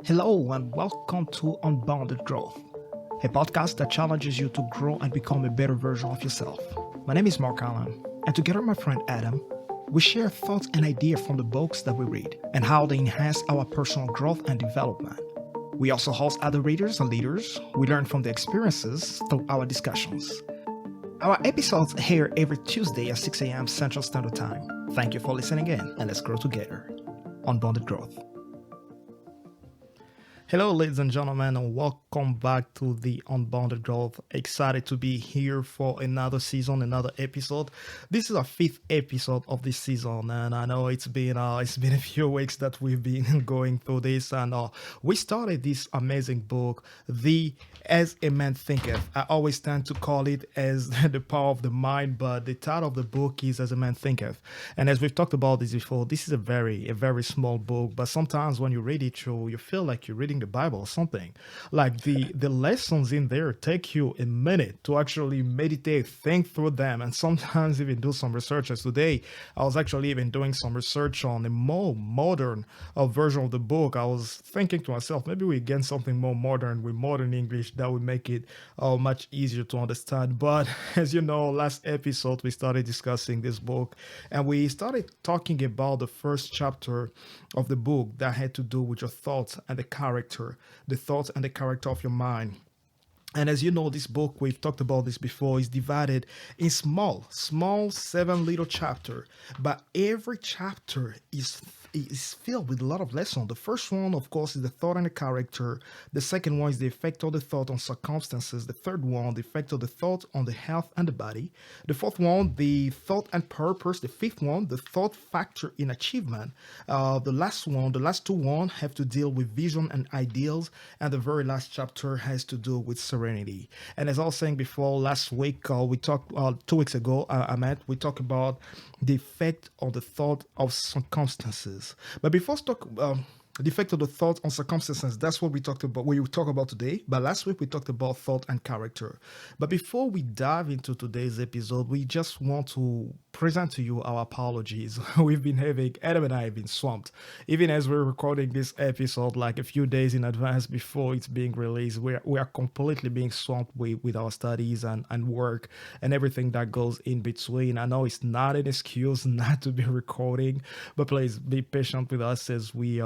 Hello and welcome to Unbounded Growth, a podcast that challenges you to grow and become a better version of yourself. My name is Marc-Alain, and together with my friend Adam, we share thoughts and ideas from the books that we read and how they enhance our personal growth and development. We also host other readers and leaders. We learn from their experiences through our discussions. Our episodes air every Tuesday at 6 a.m. Central Standard Time. Thank you for listening in, and let's grow together. Unbounded Growth. Hello, ladies and gentlemen, and welcome back to the Unbounded Growth. Excited to be here for another season, another episode. This is our fifth episode of this season, and I know it's been a few weeks that we've been going through this, and we started this amazing book, As a Man Thinketh. I always tend to call it as the power of the mind, but the title of the book is As a Man Thinketh. And as we've talked about this before, this is a very small book, but sometimes when you read it through, you feel like you're reading the Bible or something. Like the lessons in there take you a minute to actually meditate, think through them, and sometimes even do some research. As today, I was actually even doing some research on a more modern version of the book. I was thinking to myself, maybe we get something more modern with modern English that would make it much easier to understand. But as you know, last episode we started discussing this book, and we started talking about the first chapter of the book that had to do with your thoughts and the thoughts and the character of your mind. And as you know, this book, we've talked about this before, is divided in small 7 little chapters, but every chapter is filled with a lot of lessons. The first one, of course, is the thought and the character. The second one is the effect of the thought on circumstances. The third one, the effect of the thought on the health and the body. The fourth one, the thought and purpose. The fifth one, the thought factor in achievement. The last two ones have to deal with vision and ideals. And the very last chapter has to do with serenity. And as I was saying before, last week, we talked, 2 weeks ago, we talked about the effect of the thought of circumstances. But before we talk the effect of the thought on circumstances, that's what we talked about. We will talk about today. But last week we talked about thought and character. But before we dive into today's episode, we just want to present to you our apologies. Adam and I have been swamped. Even as we're recording this episode, like a few days in advance before it's being released, we are completely being swamped with our studies and work and everything that goes in between. I know it's not an excuse not to be recording, but please be patient with us as we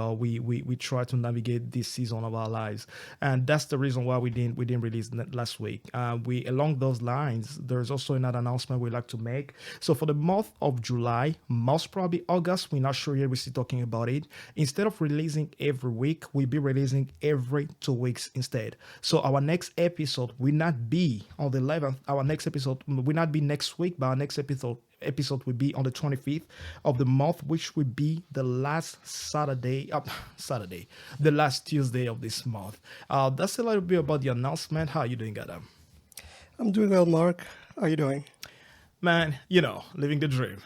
try to navigate this season of our lives. And that's the reason why we didn't release last week. Along those lines, there's also another announcement we'd like to make. So for the month of July, most probably August, we're not sure yet, we're still talking about it. Instead of releasing every week, we'll be releasing every 2 weeks instead. So our next episode will not be on the 11th. Our next episode will not be next week, but our next episode will be on the 25th of the month, which will be the last the last Tuesday of this month. That's a little bit about the announcement. How are you doing, Adam? I'm doing well, Mark. How are you doing? Man, living the dream.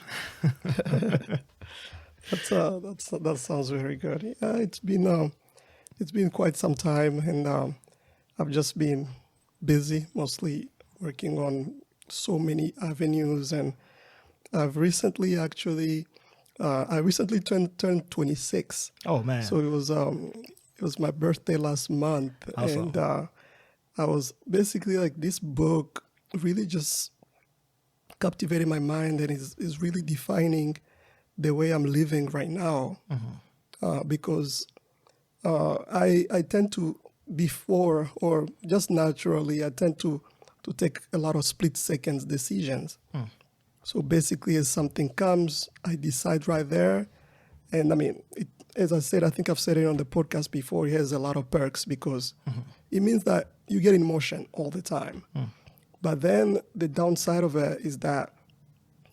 That sounds very good. Yeah, it's been quite some time, and I've just been busy, mostly working on so many avenues, and I've recently turned 26. Oh man! So it was my birthday last month, awesome. And I was basically like, this book really just captivated my mind, and is really defining the way I'm living right now. Mm-hmm. Because I tend to, before or just naturally, I tend to take a lot of split seconds decisions. So basically, as something comes, I decide right there. And I mean, as I said, I think I've said it on the podcast before, it has a lot of perks because it means that you get in motion all the time. But then the downside of it is that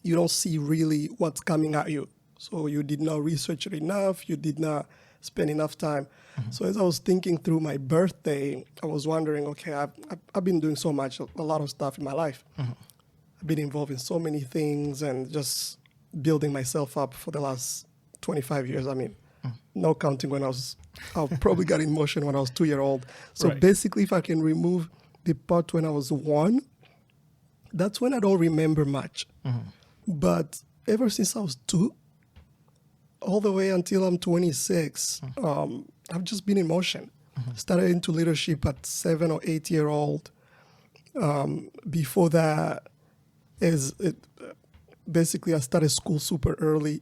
you don't see really what's coming at you. So you did not research it enough. You did not spend enough time. So as I was thinking through my birthday, I was wondering, okay, I've been doing a lot of stuff in my life. I've been involved in so many things and just building myself up for the last 25 years. I mean, no counting when I probably got in motion when I was 2-year-old. So right. Basically, if I can remove the part when I was 1, that's when I don't remember much. But ever since I was 2, all the way until I'm 26, I've just been in motion. Started into leadership at 7 or 8 year old. Before that, is it, basically I started school super early.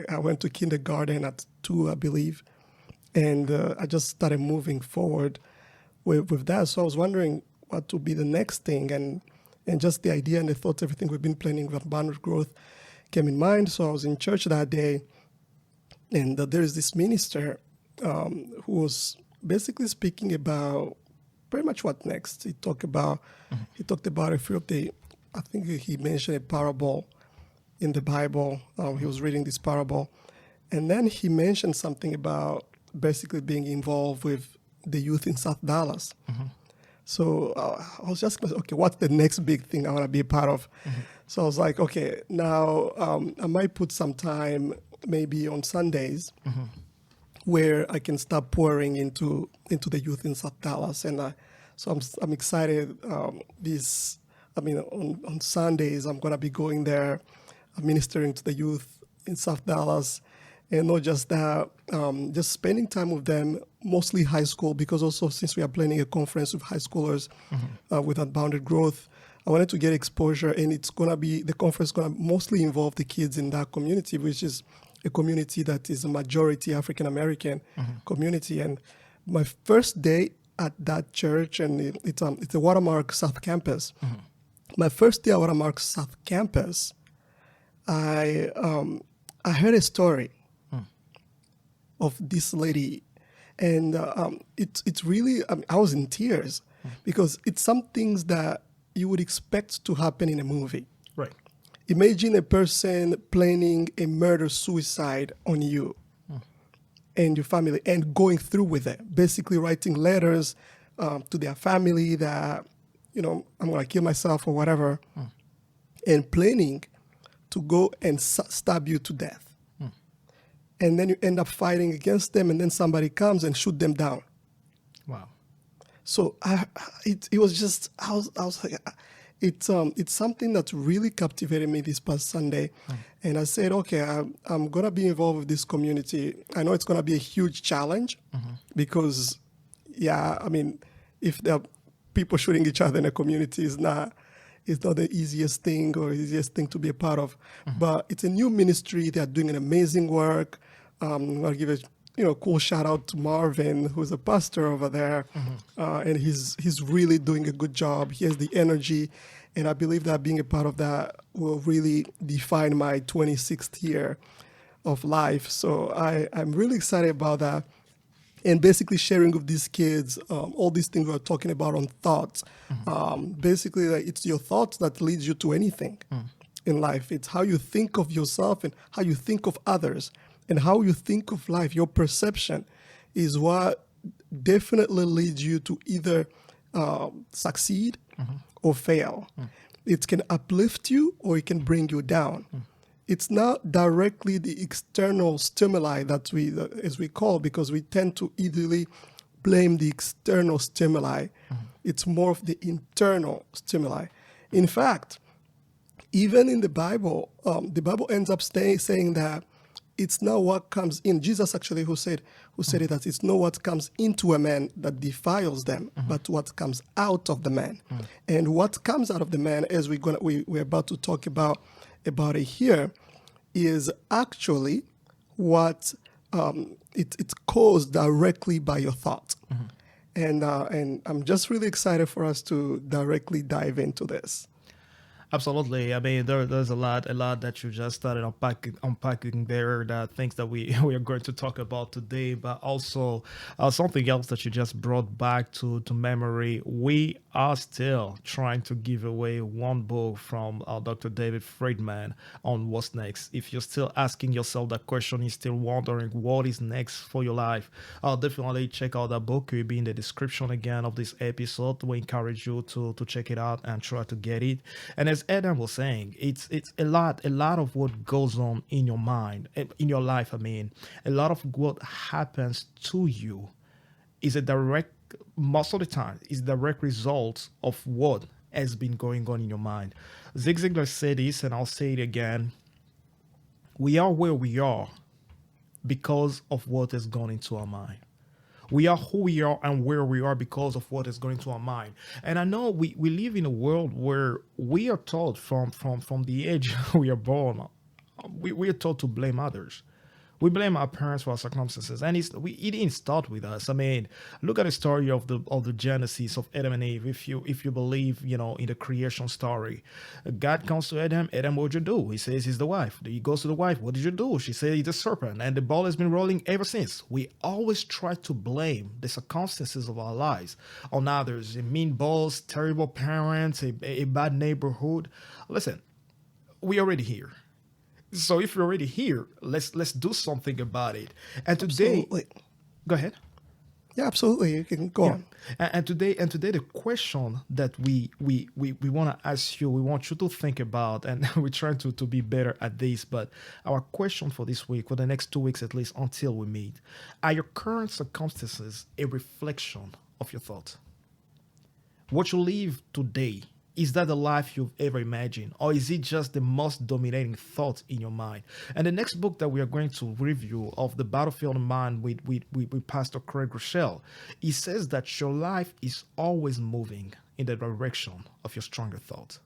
I went to kindergarten at 2, I believe, and I just started moving forward with that. So I was wondering what would be the next thing, and just the idea and the thought, everything we've been planning with boundary growth came in mind. So I was in church that day, and there is this minister who was basically speaking about pretty much what next. He talked about a few of the, I think he mentioned a parable in the Bible. He was reading this parable, and then he mentioned something about basically being involved with the youth in South Dallas. So I was just okay, what's the next big thing I want to be a part of? So I was like, okay, now I might put some time maybe on Sundays where I can start pouring into the youth in South Dallas, and so I'm excited. On Sundays I'm gonna be going there, ministering to the youth in South Dallas, and not just that, just spending time with them, mostly high school, because also since we are planning a conference with high schoolers with Unbounded Growth, I wanted to get exposure, and the conference gonna mostly involve the kids in that community, which is a community that is a majority African American community. And my first day at that church, and it's a Watermark South Campus. My first day at Watermark South Campus, I heard a story of this lady, and it's really, I was in tears because it's some things that you would expect to happen in a movie. Right. Imagine a person planning a murder-suicide on you and your family, and going through with it, basically writing letters to their family that, I'm going to kill myself or whatever, and planning to go and stab you to death. And then you end up fighting against them, and then somebody comes and shoot them down. Wow. So it was just, I was like, it's something that really captivated me this past Sunday. And I said, okay, I'm going to be involved with this community. I know it's going to be a huge challenge because, if there are people shooting each other in a community, it's not the easiest thing to be a part of. But it's a new ministry. They are doing an amazing work. I'll give a cool shout out to Marvin, who's a pastor over there, and he's really doing a good job. He has the energy, and I believe that being a part of that will really define my 26th year of life. So I'm really excited about that, and basically sharing with these kids all these things we're talking about on thoughts. Basically, it's your thoughts that leads you to anything in life. It's how you think of yourself and how you think of others, and how you think of life. Your perception is what definitely leads you to either succeed or fail. It can uplift you or it can bring you down. It's not directly the external stimuli that as we call, because we tend to easily blame the external stimuli. It's more of the internal stimuli. In fact, even in the Bible ends up saying that it's not what comes in. Jesus actually who said it, that it's not what comes into a man that defiles them, but what comes out of the man. And what comes out of the man, as we're about to talk about it here, is actually what it's caused directly by your thought. And I'm just really excited for us to directly dive into this. Absolutely. I mean, there's a lot that you just started unpacking there. That things that we are going to talk about today, but also something else that you just brought back to memory. We are still trying to give away one book from Dr. David Friedman on what's next. If you're still asking yourself that question, you're still wondering what is next for your life, definitely check out that book. It will be in the description again of this episode. We encourage you to check it out and try to get it. And as Adam was saying, it's a lot of what goes on in your mind, in your life. I mean, a lot of what happens to you is most of the time, is direct result of what has been going on in your mind. Zig Ziglar said this, and I'll say it again. We are where we are because of what has gone into our mind. We are who we are and where we are because of what is going to our mind. And I know we live in a world where we are taught from the age we are born, we are taught to blame others. We blame our parents for our circumstances, and it didn't start with us. I mean, look at the story of the Genesis of Adam and Eve. If you believe, in the creation story, God comes to Adam. Adam, what did you do? He says he's the wife. He goes to the wife. What did you do? She says he's a serpent, and the ball has been rolling ever since. We always try to blame the circumstances of our lives on others. A mean boss, terrible parents, a bad neighborhood. Listen, we already here. So if you're already here, let's do something about it. And today, Absolutely. go ahead. Yeah, absolutely. You can go Yeah. on. And today the question that we want to ask you, we want you to think about, and we're trying to be better at this, but our question for this week, for the next 2 weeks at least until we meet, are your current circumstances a reflection of your thoughts? What you live today, is that the life you've ever imagined? Or is it just the most dominating thought in your mind? And the next book that we are going to review of The Battlefield of Mind with Pastor Craig Rochelle, he says that your life is always moving in the direction of your stronger thoughts.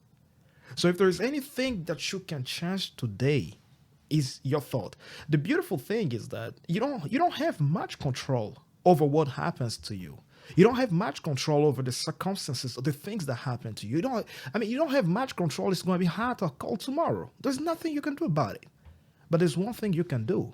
So if there is anything that you can change today, is your thought. The beautiful thing is that you don't have much control over what happens to you. You don't have much control over the circumstances or the things that happen to you. You don't have much control. It's going to be hot or cold tomorrow. There's nothing you can do about it. But there's one thing you can do,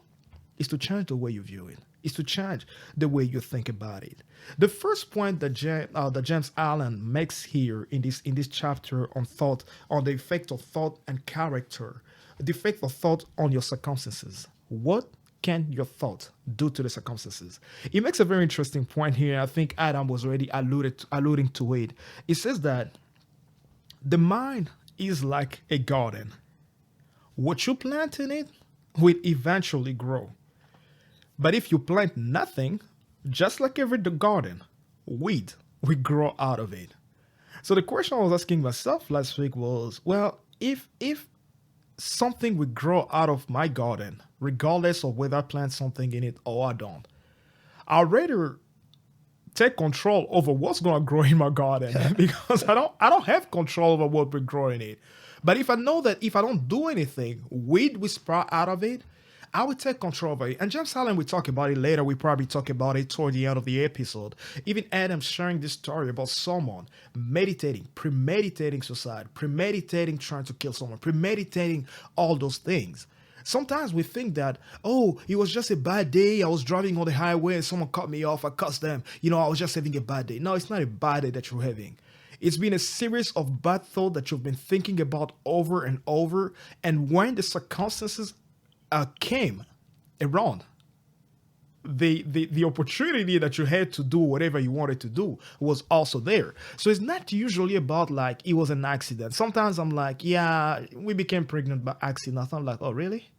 is to change the way you view it, is to change the way you think about it. The first point that James Allen makes here in this chapter on thought, on the effect of thought and character, the effect of thought on your circumstances. What can your thought do to the circumstances? He makes a very interesting point here. I think Adam was already alluding to it. He says that the mind is like a garden. What you plant in it will eventually grow. But if you plant nothing, just like every garden, weed will grow out of it. So the question I was asking myself last week was, well, if something will grow out of my garden, regardless of whether I plant something in it or I don't, I'd rather take control over what's going to grow in my garden because I don't have control over what will grow in it. But if I know that if I don't do anything, weed will sprout out of it, I will take control of it. And James Allen will talk about it later. We probably talk about it toward the end of the episode. Even Adam sharing this story about someone meditating, premeditating suicide, premeditating trying to kill someone, premeditating all those things. Sometimes we think that, oh, it was just a bad day. I was driving on the highway and someone cut me off. I cussed them. I was just having a bad day. No, it's not a bad day that you're having. It's been a series of bad thoughts that you've been thinking about over and over. And when the circumstances came around, the opportunity that you had to do whatever you wanted to do was also there. So it's not usually about like it was an accident. Sometimes I'm like, yeah, we became pregnant by accident. I'm like, oh really?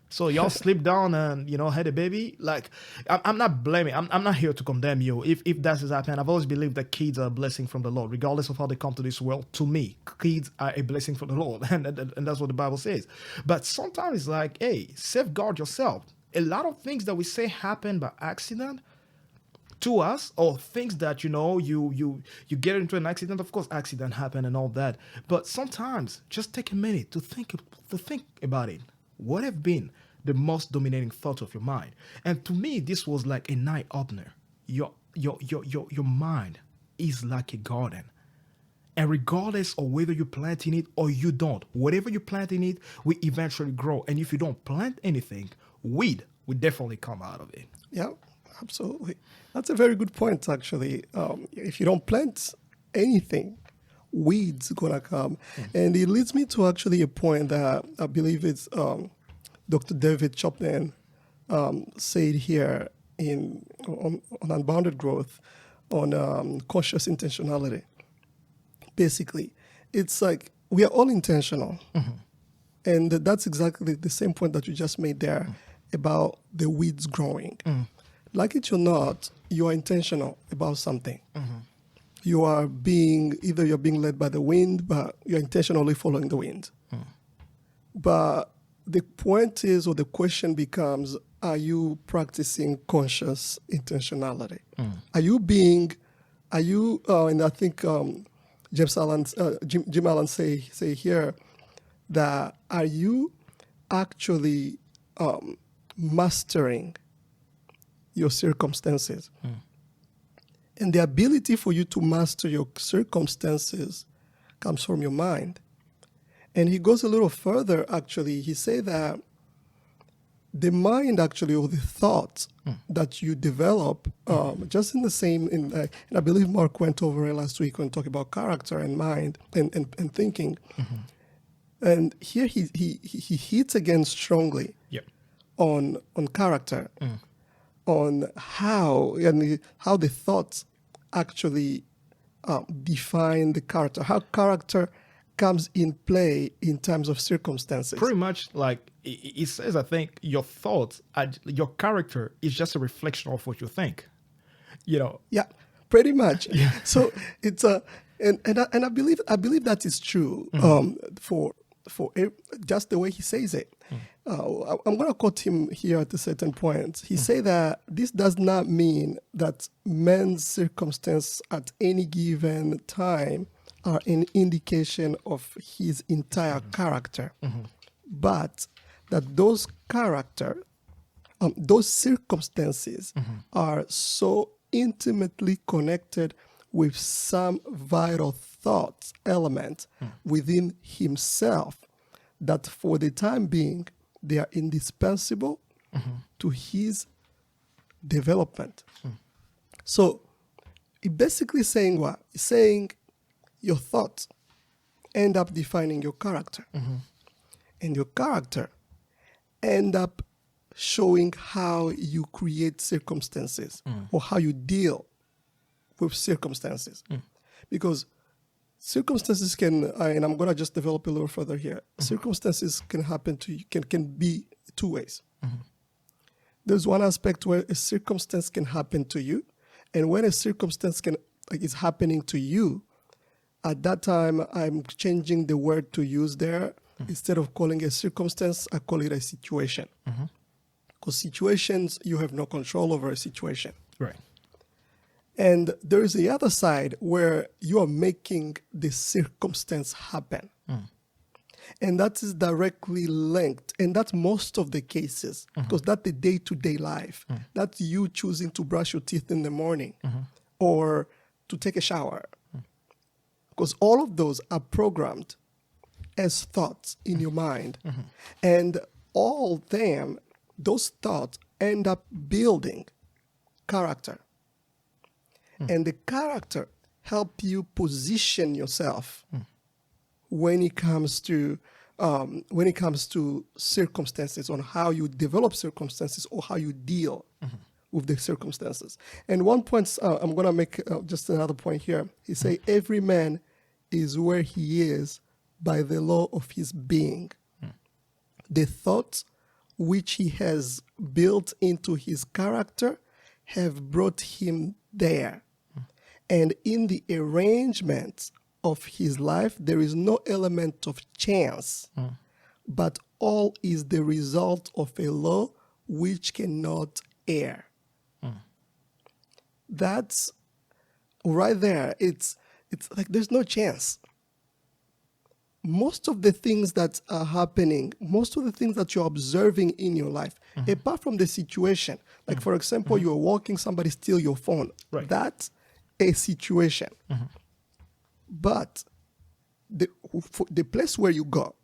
So y'all slipped down and had a baby. Like I'm not blaming. I'm not here to condemn you if that has happened. I've always believed that kids are a blessing from the Lord, regardless of how they come to this world. To me, kids are a blessing from the Lord, and that's what the Bible says. But sometimes it's like, hey, safeguard yourself. A lot of things that we say happen by accident to us, or things that you get into an accident. Of course, accident happen and all that. But sometimes just take a minute to think about it. What have been the most dominating thought of your mind? And to me, this was like a eye opener. Your mind is like a garden. And regardless of whether you plant in it or you don't, whatever you plant in it will eventually grow. And if you don't plant anything, weed will definitely come out of it. Yeah, absolutely. That's a very good point, actually. If you don't plant anything, weeds gonna come. And it leads me to actually a point that I believe it's Dr. David Chopin said here on Unbounded Growth on conscious intentionality. Basically, it's like we are all intentional. And that's exactly the same point that you just made there about the weeds growing. Like it or not, you are intentional about something. You are either you're being led by the wind, but you're intentionally following the wind. But the point is, or the question becomes, are you practicing conscious intentionality? Mm. And I think Jim Allen say here that are you actually mastering your circumstances? Mm. And the ability for you to master your circumstances comes from your mind. And he goes a little further, actually. He say that the mind, actually, or the thoughts that you develop, just in the same, and I believe Mark went over it last week when talking about character and mind and thinking. And here he hits again strongly Yep. on character, on how the thoughts actually define the character, how character comes in play in terms of circumstances. Pretty much like it says, I think your thoughts, your character is just a reflection of what you think. You know. Yeah, pretty much. So it's and I believe that is true for just the way he says it. I'm going to quote him here at a certain point. He say that this does not mean that men's circumstance at any given time are an indication of his entire character, but that those circumstances are so intimately connected with some vital thoughts element within himself that for the time being they are indispensable to his development. So it basically saying what? It's saying your thoughts end up defining your character. And your character end up showing how you create circumstances or how you deal with circumstances. Because circumstances can, and I'm going to just develop a little further here, circumstances can happen to you, can be two ways. There's one aspect where a circumstance can happen to you, and when a circumstance is happening to you, at that time, I'm changing the word to use there. Instead of calling a circumstance, I call it a situation. Because situations, you have no control over a situation. Right. And there is the other side where you are making the circumstance happen. And that is directly linked. And that's most of the cases, because that's the day-to-day life. That's you choosing to brush your teeth in the morning or to take a shower. Because all of those are programmed as thoughts in your mind. And all them, those thoughts end up building character. And the character help you position yourself when it comes to circumstances, on how you develop circumstances or how you deal with the circumstances. And one point, I'm going to make just another point here. He say, every man is where he is by the law of his being. The thoughts which he has built into his character have brought him there. And in the arrangement of his life, there is no element of chance, but all is the result of a law which cannot err. That's right there. It's like there's no chance. Most of the things that are happening, most of the things that you're observing in your life, apart from the situation, like for example, you're walking, somebody steal your phone. Right. That's a situation. But the place where you go,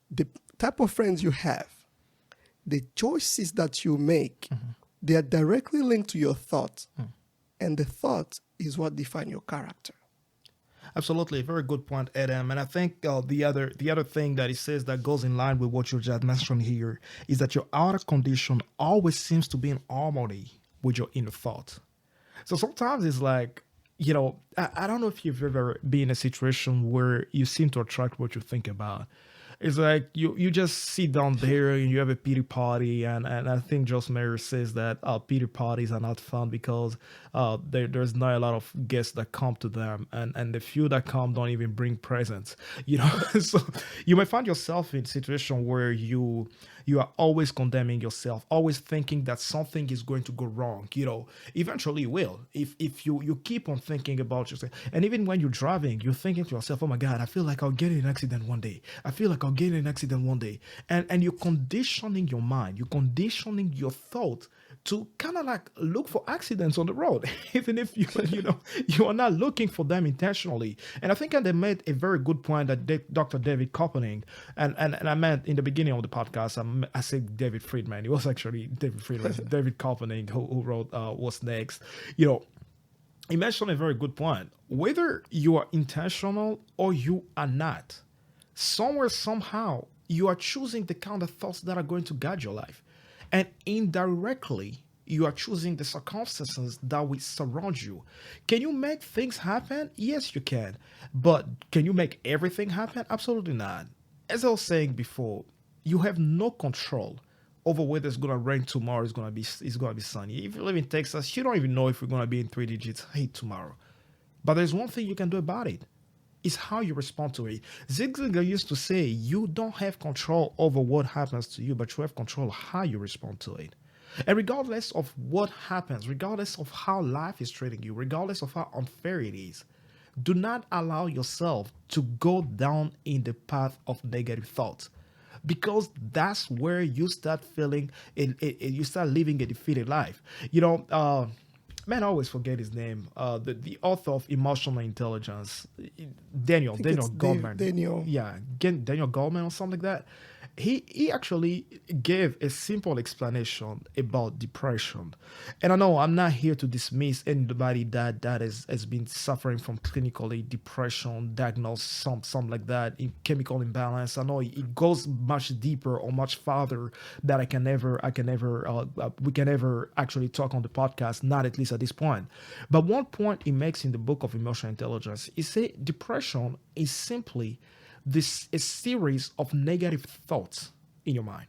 the type of friends you have, the choices that you make, they are directly linked to your thoughts. And the thought is what defines your character. Absolutely, very good point, Adam. And I think the other thing that it says that goes in line with what you just mentioned here is that your outer condition always seems to be in harmony with your inner thought. So sometimes it's like, I don't know if you've ever been in a situation where you seem to attract what you think about. It's like you just sit down there and you have a pity party, and I think Joss Mayer says that pity parties are not fun because there's not a lot of guests that come to them, and the few that come don't even bring presents, you know. So you may find yourself in a situation where you are always condemning yourself, always thinking that something is going to go wrong. You know, eventually it will. If you keep on thinking about yourself, and even when you're driving, you're thinking to yourself, "Oh my God, I feel like I'll get in an accident one day. I feel like I'll get in an accident one day," and you're conditioning your mind, you're conditioning your thought to kind of like look for accidents on the road, even if you know you are not looking for them intentionally. And I think they made a very good point that Dr. David Copening, and I meant in the beginning of the podcast, I said David Friedman. It was actually David Friedman, David Copening who wrote What's Next. You know, he mentioned a very good point. Whether you are intentional or you are not, somewhere, somehow, you are choosing the kind of thoughts that are going to guide your life. And indirectly, you are choosing the circumstances that will surround you. Can you make things happen? Yes, you can. But can you make everything happen? Absolutely not. As I was saying before, you have no control over whether it's gonna rain tomorrow, it's gonna be sunny. If you live in Texas, you don't even know if we're gonna be in 3 digits heat tomorrow. But there's one thing you can do about it. It's how you respond to it. Zig Ziglar used to say, you don't have control over what happens to you, but you have control of how you respond to it. And regardless of what happens, regardless of how life is treating you, regardless of how unfair it is, do not allow yourself to go down in the path of negative thoughts, because that's where you start feeling you start living a defeated life. You know, man, I always forget his name. The author of Emotional Intelligence, I think Daniel it's Goldman. Daniel. Yeah, Daniel Goldman or something like that. He actually gave a simple explanation about depression. And I know I'm not here to dismiss anybody that has been suffering from clinically depression, diagnosed something like that, in chemical imbalance. I know it goes much deeper or much farther that we can ever actually talk on the podcast, not at least at this point. But one point he makes in the book of Emotional Intelligence, he say depression is simply this a series of negative thoughts in your mind.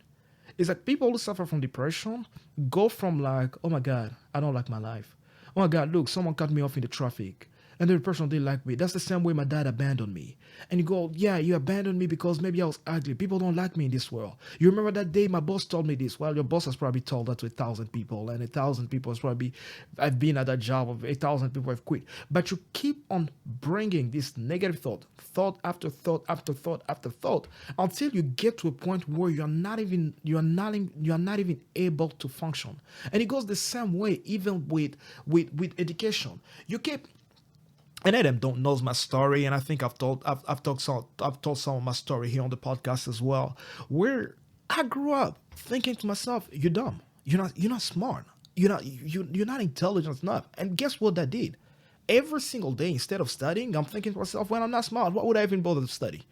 It's like people who suffer from depression go from like, oh my God, I don't like my life. Oh my God, look, someone cut me off in the traffic. And the person didn't like me. That's the same way my dad abandoned me. And you go, yeah, you abandoned me because maybe I was ugly. People don't like me in this world. You remember that day my boss told me this? Well, your boss has probably told that to 1,000 people, and 1,000 people has probably, I've been at that job of 1,000 people have quit. But you keep on bringing this negative thought after thought after thought after thought, until you get to a point where you're not even able to function. And it goes the same way even with education. You keep, and Adam don't knows my story, and I think I've told some of my story here on the podcast as well, where I grew up thinking to myself, "You're dumb. You're not smart. You're not intelligent enough." And guess what that did? Every single day, instead of studying, I'm thinking to myself, "Well, I'm not smart. What would I even bother to study?"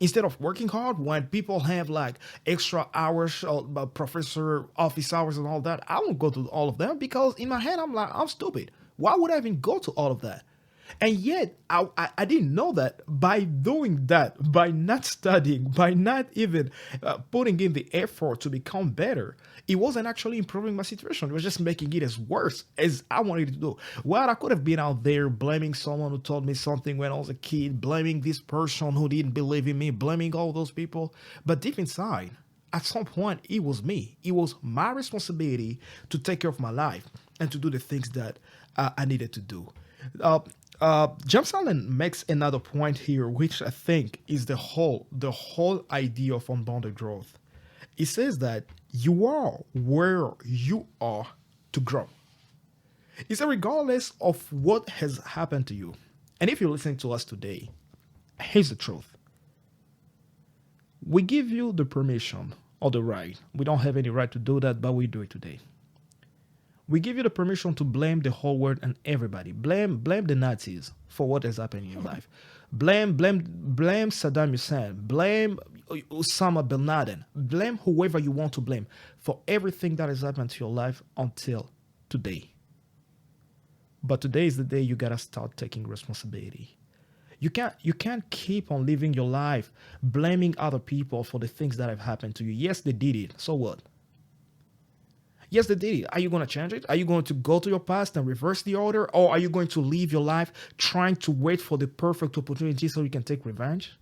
Instead of working hard, when people have like extra hours, professor office hours and all that, I won't go to all of them because in my head I'm like, I'm stupid. Why would I even go to all of that? And yet, I didn't know that by doing that, by not studying, by not even putting in the effort to become better, it wasn't actually improving my situation. It was just making it as worse as I wanted it to do. Well, I could have been out there blaming someone who told me something when I was a kid, blaming this person who didn't believe in me, blaming all those people. But deep inside, at some point, it was me. It was my responsibility to take care of my life and to do the things that I needed to do. Uh, James Allen makes another point here, which I think is the whole idea of unbounded growth. He says that you are where you are to grow. He said, regardless of what has happened to you, and if you're listening to us today, here's the truth: we give you the permission or the right. We don't have any right to do that, but we do it today. We give you the permission to blame the whole world and everybody. Blame the Nazis for what has happened in your life. Blame Saddam Hussein. Blame Osama bin Laden. Blame whoever you want to blame for everything that has happened to your life until today. But today is the day you gotta start taking responsibility. You can't keep on living your life blaming other people for the things that have happened to you. Yes, they did it. So what? Yes, they did it. Are you going to change it? Are you going to go to your past and reverse the order? Or are you going to live your life trying to wait for the perfect opportunity so you can take revenge?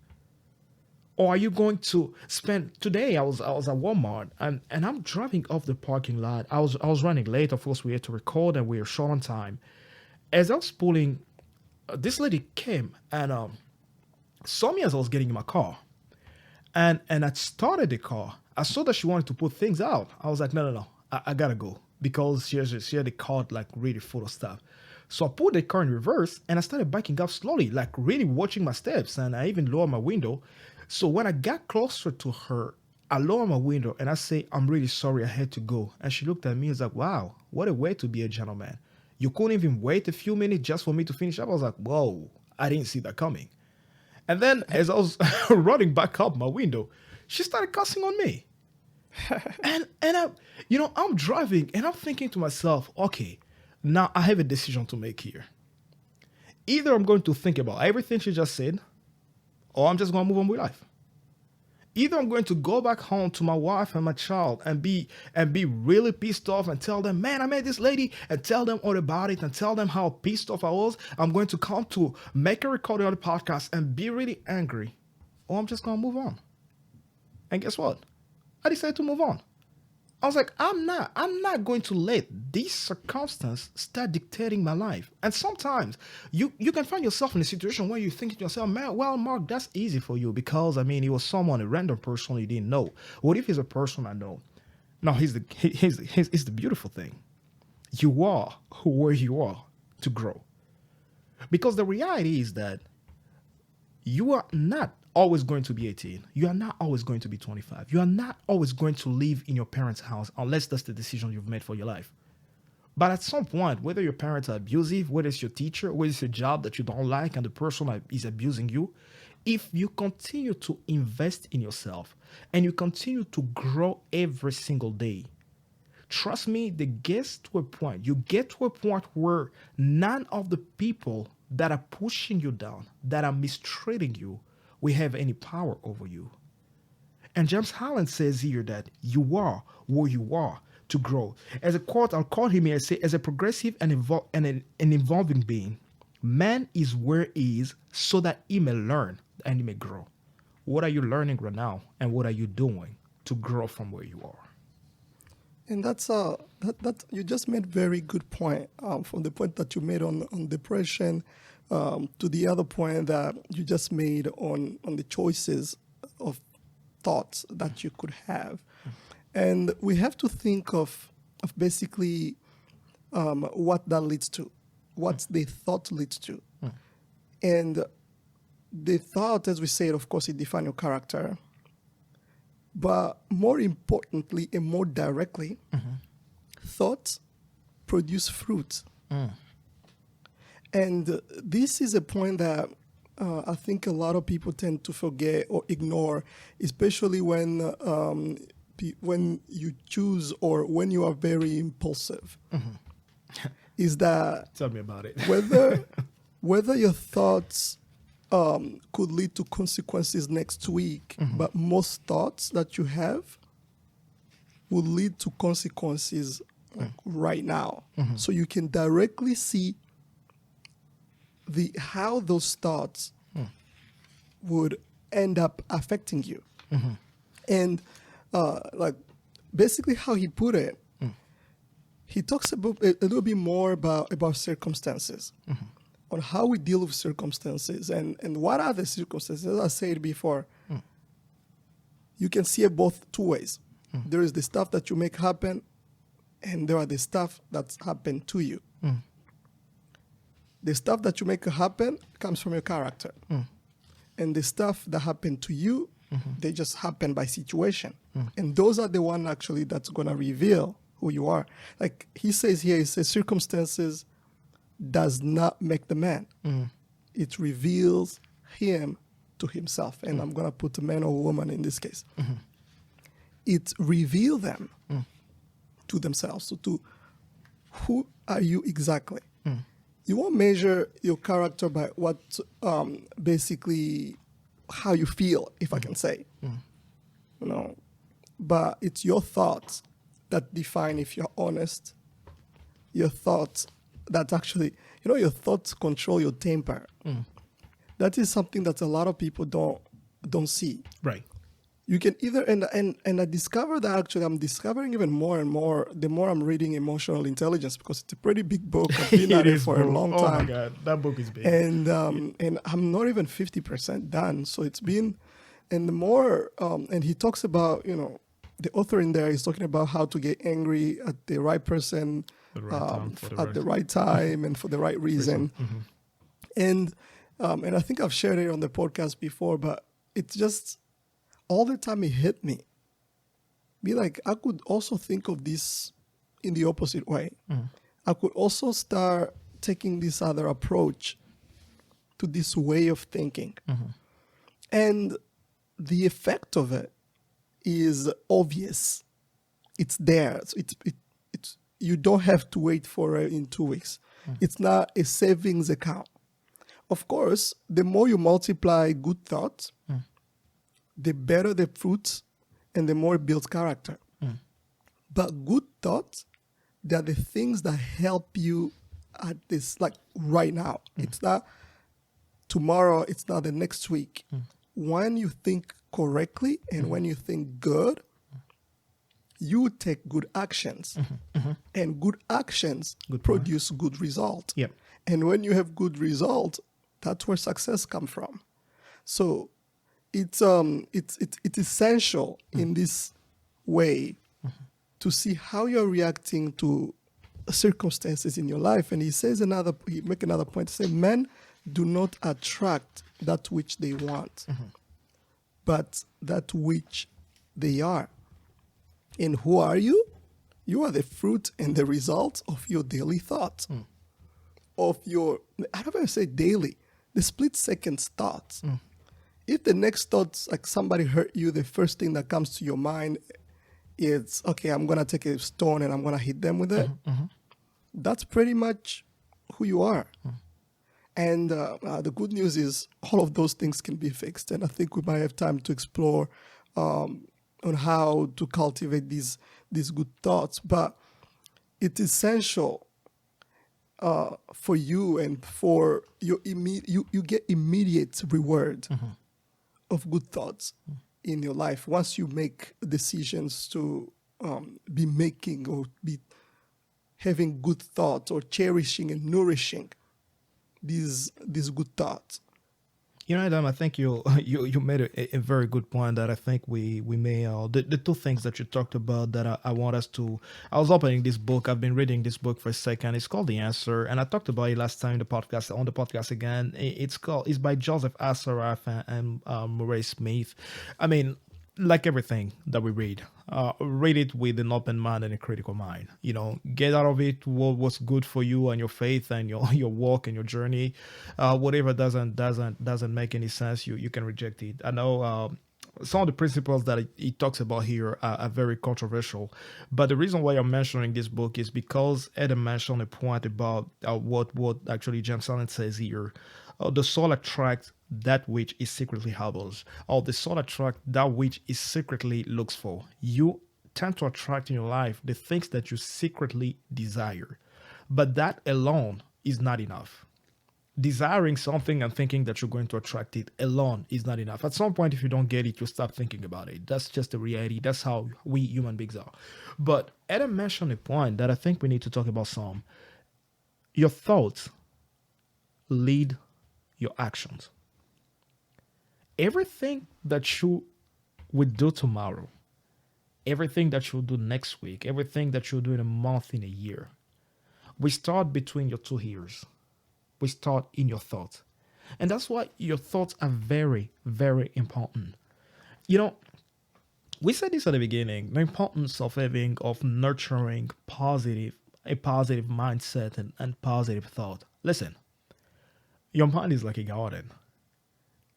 Or are you going to spend today? I was at Walmart and I'm driving off the parking lot. I was running late. Of course, we had to record and we were short on time. As I was pulling, this lady came and saw me as I was getting in my car. And I started the car. I saw that she wanted to put things out. I was like, no. I gotta go because she had the car like really full of stuff. So I put the car in reverse and I started backing up slowly, like really watching my steps. And I even lowered my window. So when I got closer to her, I lowered my window and I say, I'm really sorry, I had to go. And she looked at me and was like, wow, what a way to be a gentleman. You couldn't even wait a few minutes just for me to finish up. I was like, whoa, I didn't see that coming. And then as I was running back up my window, she started cussing on me. I'm driving and I'm thinking to myself, okay, now I have a decision to make here. Either I'm going to think about everything she just said, or I'm just going to move on with life. Either I'm going to go back home to my wife and my child and be really pissed off and tell them, man, I met this lady, and tell them all about it and tell them how pissed off I was. I'm going to come to make a recording on the podcast and be really angry, or I'm just going to move on. And guess what? I decided to move on. I was like, I'm not going to let this circumstance start dictating my life. And sometimes you can find yourself in a situation where you think to yourself, man, well, Mark, that's easy for you because, I mean, it was someone, a random person you didn't know. What if he's a person I know? No, here's the beautiful thing. You are where you are to grow. Because the reality is that you are not always going to be 18. You are not always going to be 25. You are not always going to live in your parents' house unless that's the decision you've made for your life. But at some point, whether your parents are abusive, whether it's your teacher, whether it's your job that you don't like and the person is abusing you, if you continue to invest in yourself and you continue to grow every single day, trust me, you get to a point where none of the people that are pushing you down, that are mistreating you, we have any power over you. And James Holland says here that you are where you are to grow. As a quote, I'll quote him here, say, as a progressive and an evolving being, man is where he is so that he may learn and he may grow. What are you learning right now? And what are you doing to grow from where you are? And that's that you just made very good point from the point that you made on depression to the other point that you just made on the choices of thoughts that you could have. And we have to think of basically what that leads to, what the thought leads to. And the thought, as we said, of course, it defines your character. But more importantly and more directly, thoughts produce fruit. And this is a point that I think a lot of people tend to forget or ignore, especially when you choose or when you are very impulsive. Is that Tell me about it. whether your thoughts could lead to consequences next week, but most thoughts that you have will lead to consequences right now. So you can directly see how those thoughts would end up affecting you. And like basically how he put it, he talks about a little bit more about circumstances. On how we deal with circumstances and what are the circumstances. As I said before, you can see it both two ways. There is the stuff that you make happen, and there are the stuff that's happened to you. The stuff that you make happen comes from your character. And the stuff that happened to you, they just happen by situation. And those are the one actually that's going to reveal who you are. Like he says here, he says circumstances does not make the man. It reveals him to himself. And I'm going to put a man or woman in this case. It reveals them to themselves. So to who are you exactly? you won't measure your character by what basically how you feel, if I can say, you know, but it's your thoughts that define if you're honest. Your thoughts that actually, your thoughts control your temper. That is something that a lot of people don't see. Right. You can either and I discovered that actually I'm discovering even more and more the more I'm reading emotional intelligence, because it's a pretty big book. I've been at it is, for bro. a long Oh my time. God, that book is big. And I'm not even 50% done. So it's been, and the more and he talks about, the author in there is talking about how to get angry at the right person, The right time for the at right- the right time and for the right reason. And I think I've shared it on the podcast before, but it's just all the time it hit me. Be like, I could also think of this in the opposite way. I could also start taking this other approach to this way of thinking. And the effect of it is obvious. It's there. So it's you don't have to wait for it in 2 weeks. It's not a savings account. Of course, the more you multiply good thoughts, the better the fruits and the more it builds character. But good thoughts, they're the things that help you at this, like right now. It's not tomorrow, it's not the next week. When you think correctly and when you think good, you take good actions. And good actions produce good result. Yep. And when you have good result, that's where success comes from. So it's essential in this way to see how you're reacting to circumstances in your life. And he make another point. He says, men do not attract that which they want, but that which they are. And who are you? You are the fruit and the result of your daily thoughts, of your, I don't want to say daily, the split seconds thoughts. If the next thoughts, like somebody hurt you, the first thing that comes to your mind is, okay, I'm going to take a stone and I'm going to hit them with it. That's pretty much who you are. And the good news is all of those things can be fixed. And I think we might have time to explore on how to cultivate these good thoughts. But it's essential for you and for your you get immediate reward of good thoughts in your life once you make decisions to be making or be having good thoughts or cherishing and nourishing these good thoughts. Adam, I think you made a very good point that I think we may the two things that you talked about that I want us to. I was opening this book. I've been reading this book for a second. It's called The Answer, and I talked about it last time on the podcast again. It's by Joseph Asaraf and Murray Smith. I mean, like everything that we read it with an open mind and a critical mind. Get out of it what's good for you and your faith and your walk and your journey. Whatever doesn't make any sense, you can reject it. I know some of the principles that he talks about here are very controversial, but the reason why I'm mentioning this book is because Adam mentioned a point about what actually James Allen says here. The soul attracts that which is secretly harbors, or the soul attracts that which is secretly looks for. You tend to attract in your life the things that you secretly desire, but that alone is not enough. Desiring something and thinking that you're going to attract it alone is not enough. At some point, if you don't get it, you stop thinking about it. That's just the reality. That's how we human beings are. But Adam mentioned a point that I think we need to talk about some. Your thoughts lead your actions. Everything that you would do tomorrow, everything that you'll do next week, everything that you'll do in a month, in a year, we start between your two ears. We start in your thoughts. And that's why your thoughts are very, very important. We said this at the beginning, the importance of nurturing a positive mindset and positive thought. Listen, your mind is like a garden.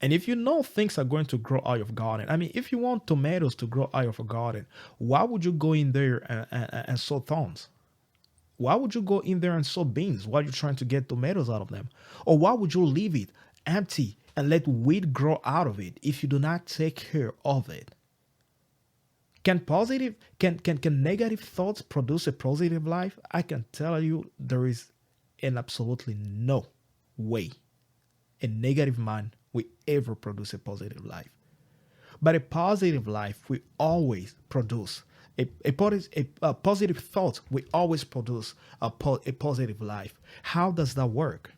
And if you know things are going to grow out of garden, I mean, if you want tomatoes to grow out of a garden, why would you go in there and sow thorns? Why would you go in there and sow beans while you're trying to get tomatoes out of them? Or why would you leave it empty and let weed grow out of it if you do not take care of it? Can negative thoughts produce a positive life? I can tell you there is an absolutely no way a negative mind will ever produce a positive life. But a positive life will always produce a positive thought will always produce a positive life. How does that work?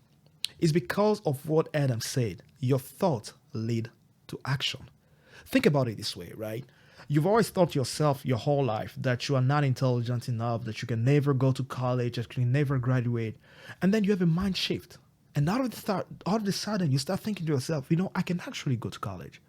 It's because of what Adam said. Your thoughts lead to action. Think about it this way, right? You've always thought to yourself your whole life that you are not intelligent enough, that you can never go to college, that you can never graduate. And then you have a mind shift. And all of a sudden, you start thinking to yourself, I can actually go to college.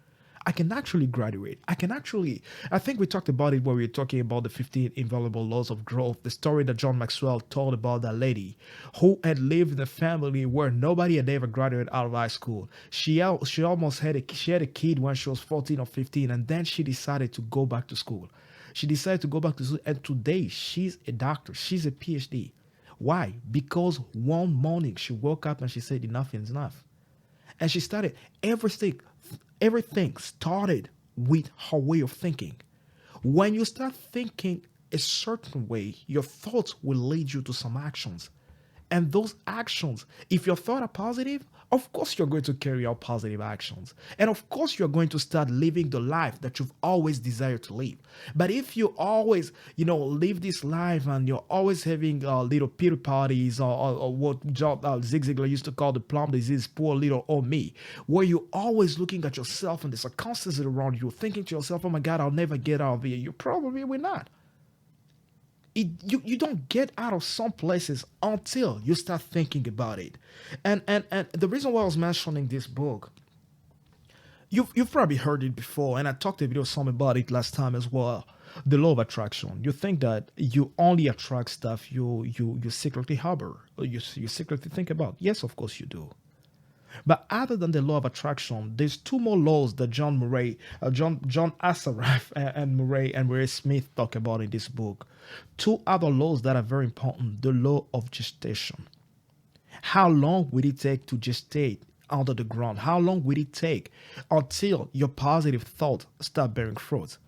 I can actually graduate. I think we talked about it when we were talking about the 15 invaluable laws of growth, the story that John Maxwell told about that lady who had lived in a family where nobody had ever graduated out of high school. She almost she had a kid when she was 14 or 15, and then she decided to go back to school. She decided to go back to school, and today she's a doctor. She's a PhD. Why? Because one morning she woke up and she said, enough is enough. And she started everything started with her way of thinking. When you start thinking a certain way, your thoughts will lead you to some actions. And those actions, if your thoughts are positive, of course you're going to carry out positive actions. And of course you're going to start living the life that you've always desired to live. But if you always, live this life and you're always having little pity parties or what Zig Ziglar used to call the plum disease, poor little old me, where you're always looking at yourself and the circumstances around you, thinking to yourself, oh my God, I'll never get out of here. You probably will not. You don't get out of some places until you start thinking about it. And the reason why I was mentioning this book, you've probably heard it before, and I talked a bit of some about it last time as well. The law of attraction. You think that you only attract stuff you secretly harbor, or you secretly think about. Yes, of course you do. But other than the law of attraction, there's two more laws that John Assaraf and Murray Smith talk about in this book. Two other laws that are very important. The law of gestation. How long will it take to gestate under the ground? How long will it take until your positive thoughts start bearing fruit?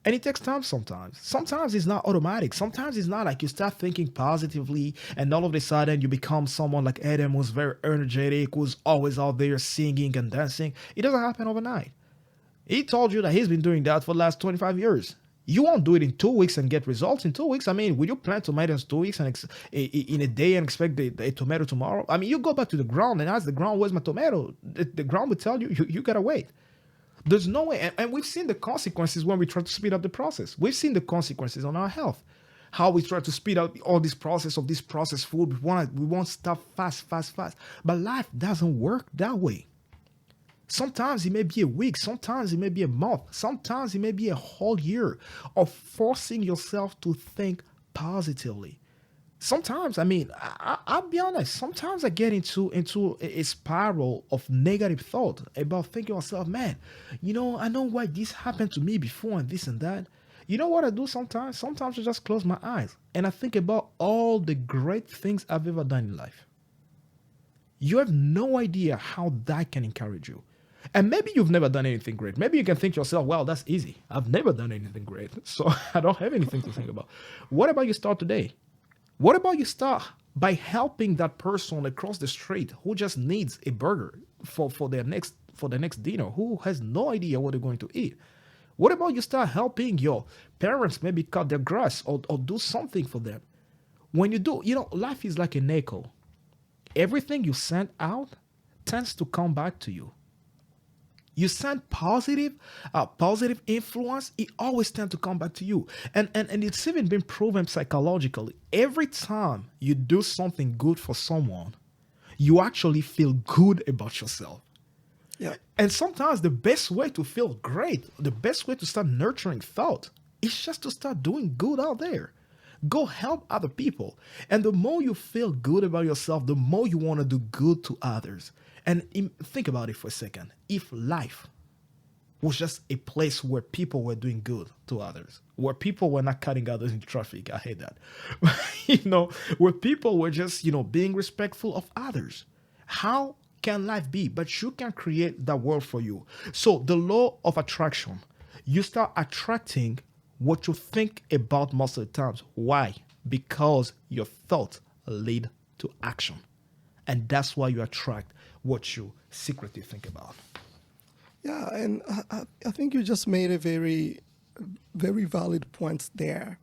And it takes time sometimes. Sometimes it's not automatic. Sometimes it's not like you start thinking positively and all of a sudden you become someone like Adam who's very energetic, who's always out there singing and dancing. It doesn't happen overnight. He told you that he's been doing that for the last 25 years. You won't do it in 2 weeks and get results in 2 weeks. I mean, will you plant tomatoes in 2 weeks and in a day and expect a tomato tomorrow? I mean, you go back to the ground and ask the ground, where's my tomato? The ground will tell you gotta wait. There's no way. And we've seen the consequences when we try to speed up the process. We've seen the consequences on our health. How we try to speed up all this process of this processed food. We want stuff fast. But life doesn't work that way. Sometimes it may be a week. Sometimes it may be a month. Sometimes it may be a whole year of forcing yourself to think positively. Sometimes, I'll be honest. Sometimes I get into a spiral of negative thought about thinking to myself, man, I know why this happened to me before and this and that. You know what I do sometimes? Sometimes I just close my eyes and I think about all the great things I've ever done in life. You have no idea how that can encourage you. And maybe you've never done anything great. Maybe you can think to yourself, well, that's easy. I've never done anything great, so I don't have anything to think about. What about you start today? What about you start by helping that person across the street who just needs a burger for their next dinner, who has no idea what they're going to eat? What about you start helping your parents maybe cut their grass or do something for them? When you do, life is like an echo. Everything you send out tends to come back to you. You send positive influence, it always tends to come back to you. And it's even been proven psychologically. Every time you do something good for someone, you actually feel good about yourself. Yeah. And sometimes the best way to feel great, the best way to start nurturing thought is just to start doing good out there. Go help other people. And the more you feel good about yourself, the more you want to do good to others. And think about it for a second. If life was just a place where people were doing good to others, where people were not cutting others in traffic. I hate that. Where people were just, being respectful of others. How can life be? But you can create that world for you. So the law of attraction, you start attracting what you think about most of the times. Why? Because your thoughts lead to action. And that's why you attract what you secretly think about. Yeah, and I think you just made a very, very valid point there.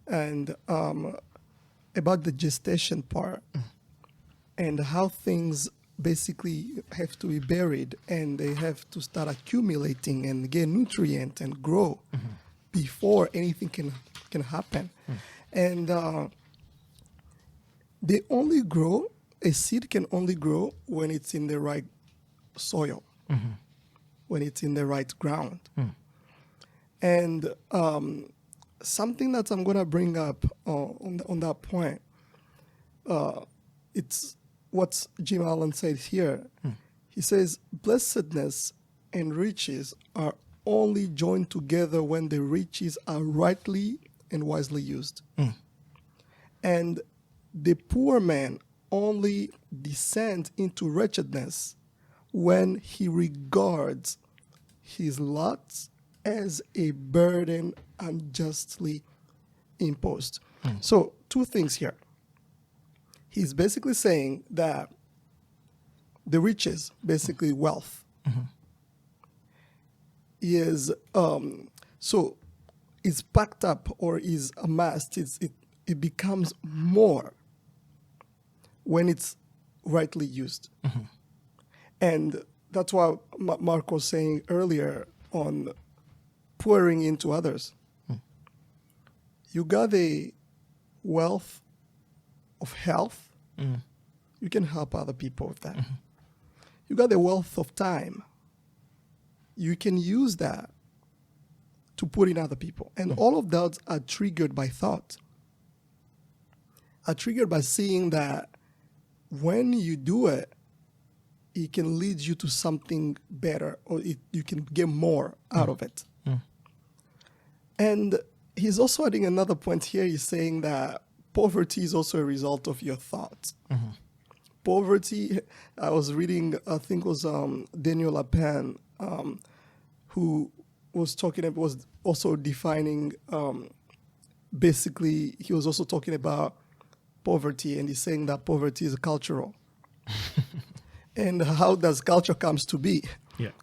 And about the gestation part and how things basically have to be buried and they have to start accumulating and get nutrient and grow before anything can happen. And they only grow, a seed can only grow when it's in the right soil, when it's in the right ground. And something that I'm going to bring up on that point, it's what Jim Allen said here. He says, blessedness and riches are only joined together when the riches are rightly and wisely used. And the poor man only descends into wretchedness when he regards his lots as a burden unjustly imposed. So, two things here. He's basically saying that the riches, basically wealth, is is packed up or is amassed. It becomes more when it's rightly used. And that's what Mark was saying earlier on pouring into others. You got the wealth of health. You can help other people with that. You got the wealth of time. You can use that to put in other people. And all of those are triggered by thought. Are triggered by seeing that when you do it, it can lead you to something better, or you can get more out of it. And he's also adding another point here. He's saying that poverty is also a result of your thoughts. Poverty, I was reading, I think it was Daniel Lapin, who was also defining, basically, he was also talking about poverty, and he's saying that poverty is cultural. And how does culture comes to be?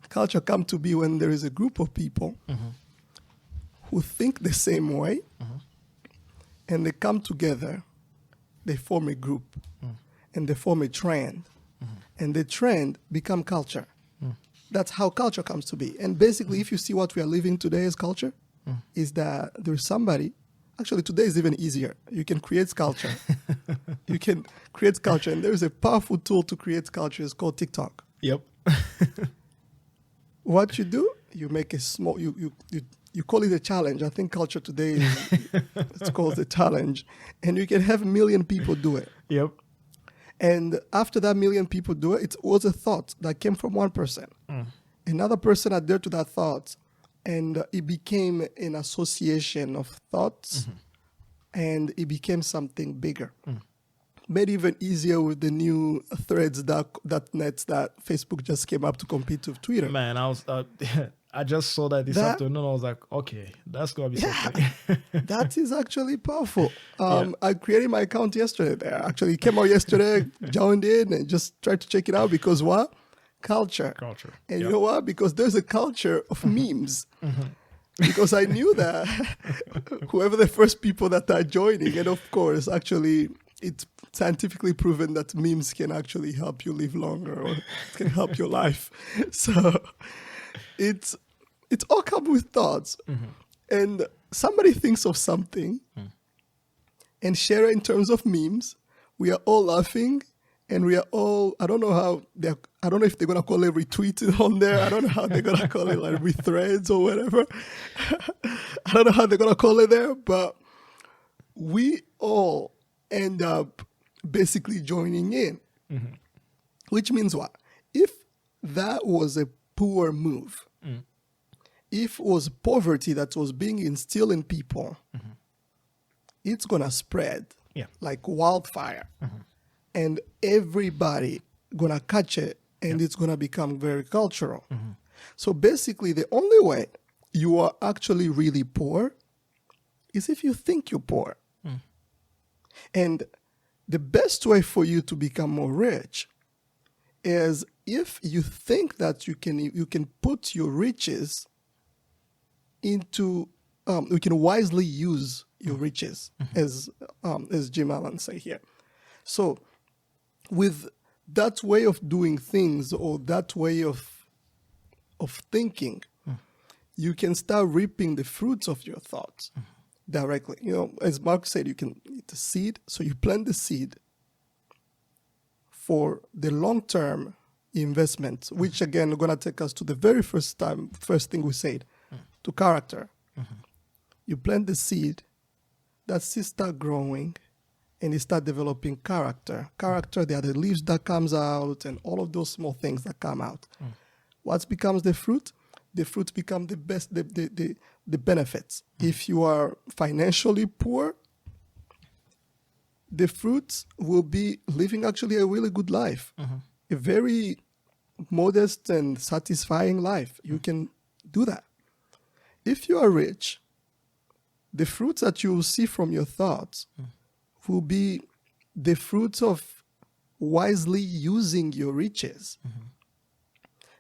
Culture come to be when there is a group of people who think the same way, and they come together, they form a group, and they form a trend, and the trend become culture. That's how culture comes to be. And basically, if you see what we are living today as culture, is that there's somebody, actually today is even easier. You can create culture. You can create culture, and there's a powerful tool to create culture. It's called TikTok. Yep. What you do, you make a small, you call it a challenge. I think culture today it's called a challenge, and you can have 1 million people do it. Yep. And after that 1 million people do it, it was a thought that came from one person. Another person adhered to that thought, and it became an association of thoughts, and it became something bigger. Made even easier with the new threads .net that Facebook just came up to compete with Twitter. Man, I just saw that this afternoon. I was like, okay, that's going to be something. That is actually powerful. I created my account yesterday there. Actually, it came out yesterday, joined in, and just tried to check it out because what? Culture. And you know what? Because there's a culture of memes. Because I knew that whoever the first people that are joining, and of course, actually, it's scientifically proven that memes can actually help you live longer or can help your life. So it's all come with thoughts. And somebody thinks of something and share it in terms of memes. We are all laughing, and we are all, I don't know if they're going to call it retweeted on there. I don't know how they're going to call it, like rethreads or whatever. I don't know how they're going to call it there, but we all end up basically joining in. Which means what? If that was a poor move, if it was poverty that was being instilled in people, it's going to spread like wildfire. And everybody going to catch it, and it's going to become very cultural. So basically, the only way you are actually really poor is if you think you're poor. And the best way for you to become more rich is if you think that you can put your riches into, you can wisely use your riches, as Jim Allen say here. So with that way of doing things, or that way of thinking, you can start reaping the fruits of your thoughts directly. You know, as Mark said, you can eat the seed. So you plant the seed for the long-term investment, which again, are going to take us to the very first thing we said, to character. You plant the seed, that seed start growing, and you start developing character. Character, they are the leaves that comes out, and all of those small things that come out. What becomes the fruit? The fruit become the best, the benefits. If you are financially poor, the fruits will be living actually a really good life, a very modest and satisfying life. You can do that. If you are rich, the fruits that you will see from your thoughts will be the fruits of wisely using your riches.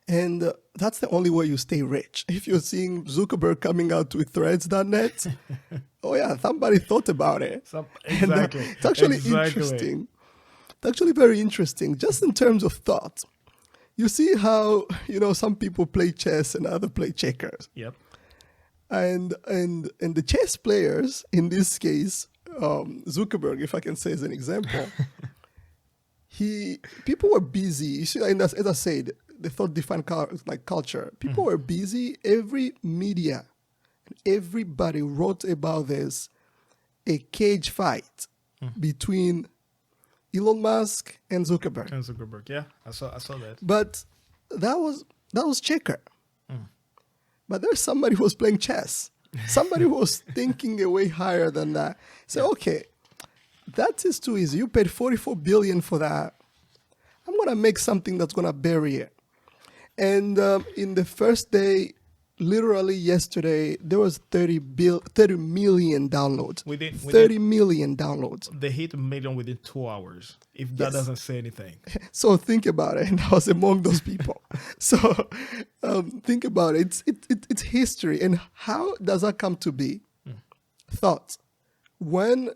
And that's the only way you stay rich. If you're seeing Zuckerberg coming out with threads.net, oh yeah, somebody thought about it. Exactly. It's actually interesting. It's actually very interesting, just in terms of thought. You see how, some people play chess and others play checkers. Yep. And the chess players, in this case, Zuckerberg, if I can say as an example, people were busy. You see, and as I said, the thought defined culture. People were busy. Every media, everybody wrote about this, a cage fight between Elon Musk and Zuckerberg. Yeah, I saw that. But that was checker. But there's somebody who was playing chess. Somebody who was thinking a way higher than that. So, okay, that is too easy. You paid $44 billion for that. I'm going to make something that's going to bury it. And in the first day, literally yesterday, there was 30 million downloads. 30 million downloads. They hit 1 million within 2 hours, if that doesn't say anything. So think about it. And I was among those people. So think about it. It's history. And how does that come to be? Thoughts. When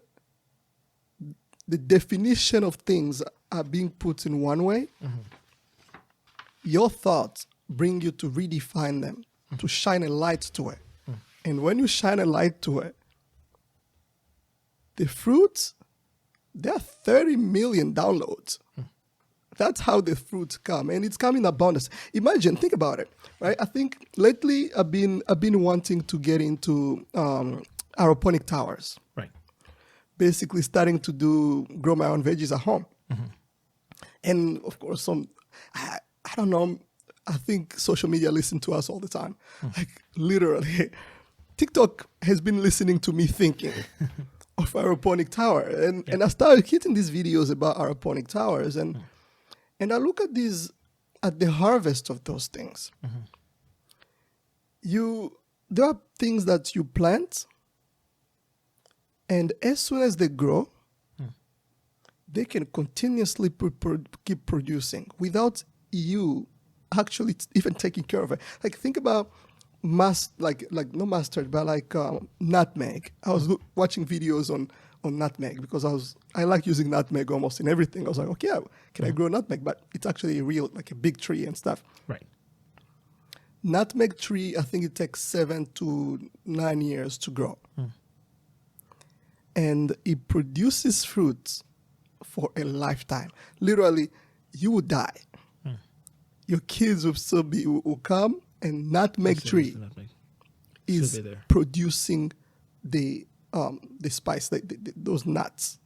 the definition of things are being put in one way, your thoughts bring you to redefine them, to shine a light to it. And when you shine a light to it, the fruits, there are 30 million downloads. That's how the fruits come, and it's come in abundance. Imagine, think about it, right? I think lately I've been wanting to get into aeroponic towers. Right. Basically, starting to grow my own veggies at home, and of course, I don't know. I think social media listen to us all the time. Like literally, TikTok has been listening to me thinking of aeroponic tower, and I started hitting these videos about aeroponic towers, and I look at the harvest of those things. There are things that you plant, and as soon as they grow, they can continuously keep producing without you actually even taking care of it. Like think about like no mustard, but like nutmeg. I was watching videos on nutmeg because I like using nutmeg almost in everything. I was like, okay, can I grow nutmeg? But it's actually real, like a big tree and stuff. Right. Nutmeg tree, I think it takes 7 to 9 years to grow. And it produces fruits for a lifetime. Literally, you would die. Your kids will come, and nutmeg tree is producing the spice, those nuts.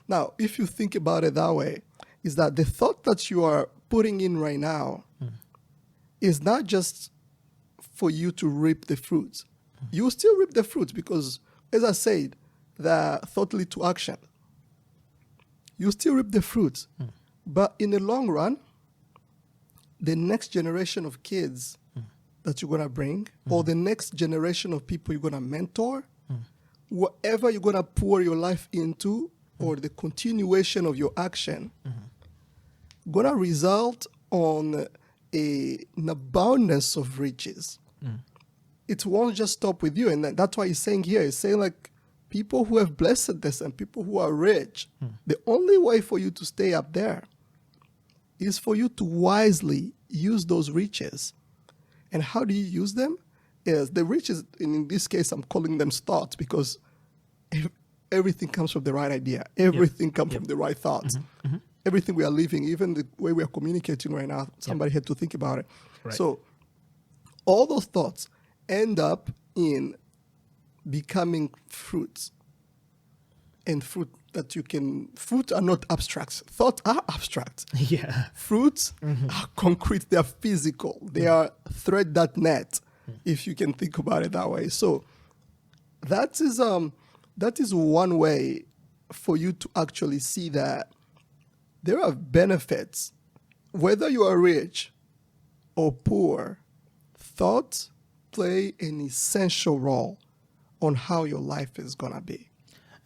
Now, if you think about it that way, is that the thought that you are putting in right now is not just for you to reap the fruits. You will still reap the fruits because, as I said, the thought lead to action. You still reap the fruits. But in the long run, the next generation of kids that you're going to bring, or the next generation of people you're going to mentor, whatever you're going to pour your life into, or the continuation of your action, going to result on an abundance of riches. It won't just stop with you. And that's why he's saying here, he's saying like people who have blessedness and people who are rich, the only way for you to stay up there is for you to wisely use those riches. And how do you use them? Is the riches, in this case, I'm calling them thoughts because everything comes from the right idea. Everything comes from the right thoughts. Everything we are living, even the way we are communicating right now, somebody had to think about it. Right. So all those thoughts end up in becoming fruits. And fruit are not abstracts. Thoughts are abstract. Yeah. Fruits are concrete. They are physical. They are thread that net, if you can think about it that way. So that is one way for you to actually see that there are benefits. Whether you are rich or poor, thoughts play an essential role on how your life is gonna be.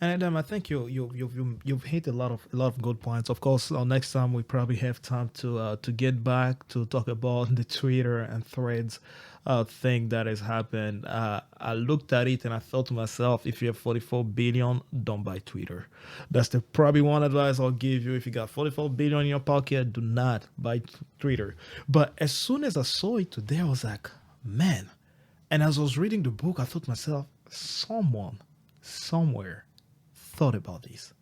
And Adam, I think you've hit a lot of good points. Of course, next time we probably have time to get back to talk about the Twitter and Threads thing that has happened. I looked at it and I thought to myself, if you have 44 billion, don't buy Twitter. That's the probably one advice I'll give you. If you got 44 billion in your pocket, do not buy Twitter. But as soon as I saw it today, I was like, man. And as I was reading the book, I thought to myself, someone, somewhere, thought about this.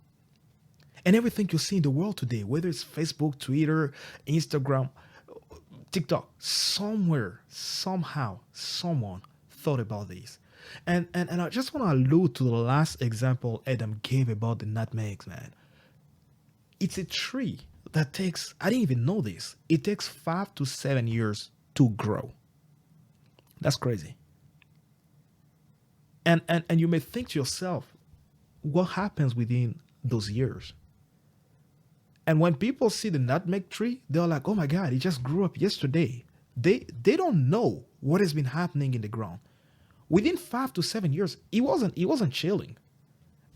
And everything you see in the world today, whether it's Facebook, Twitter, Instagram, TikTok, somewhere, somehow, someone thought about this. And I just want to allude to the last example Adam gave about the nutmegs, man. It's a tree that takes, I didn't even know this, it takes 5 to 7 years to grow. That's crazy. And you may think to yourself, what happens within those years? And when people see the nutmeg tree, they're like, oh my God, it just grew up yesterday. They don't know what has been happening in the ground. Within 5 to 7 years, it wasn't chilling.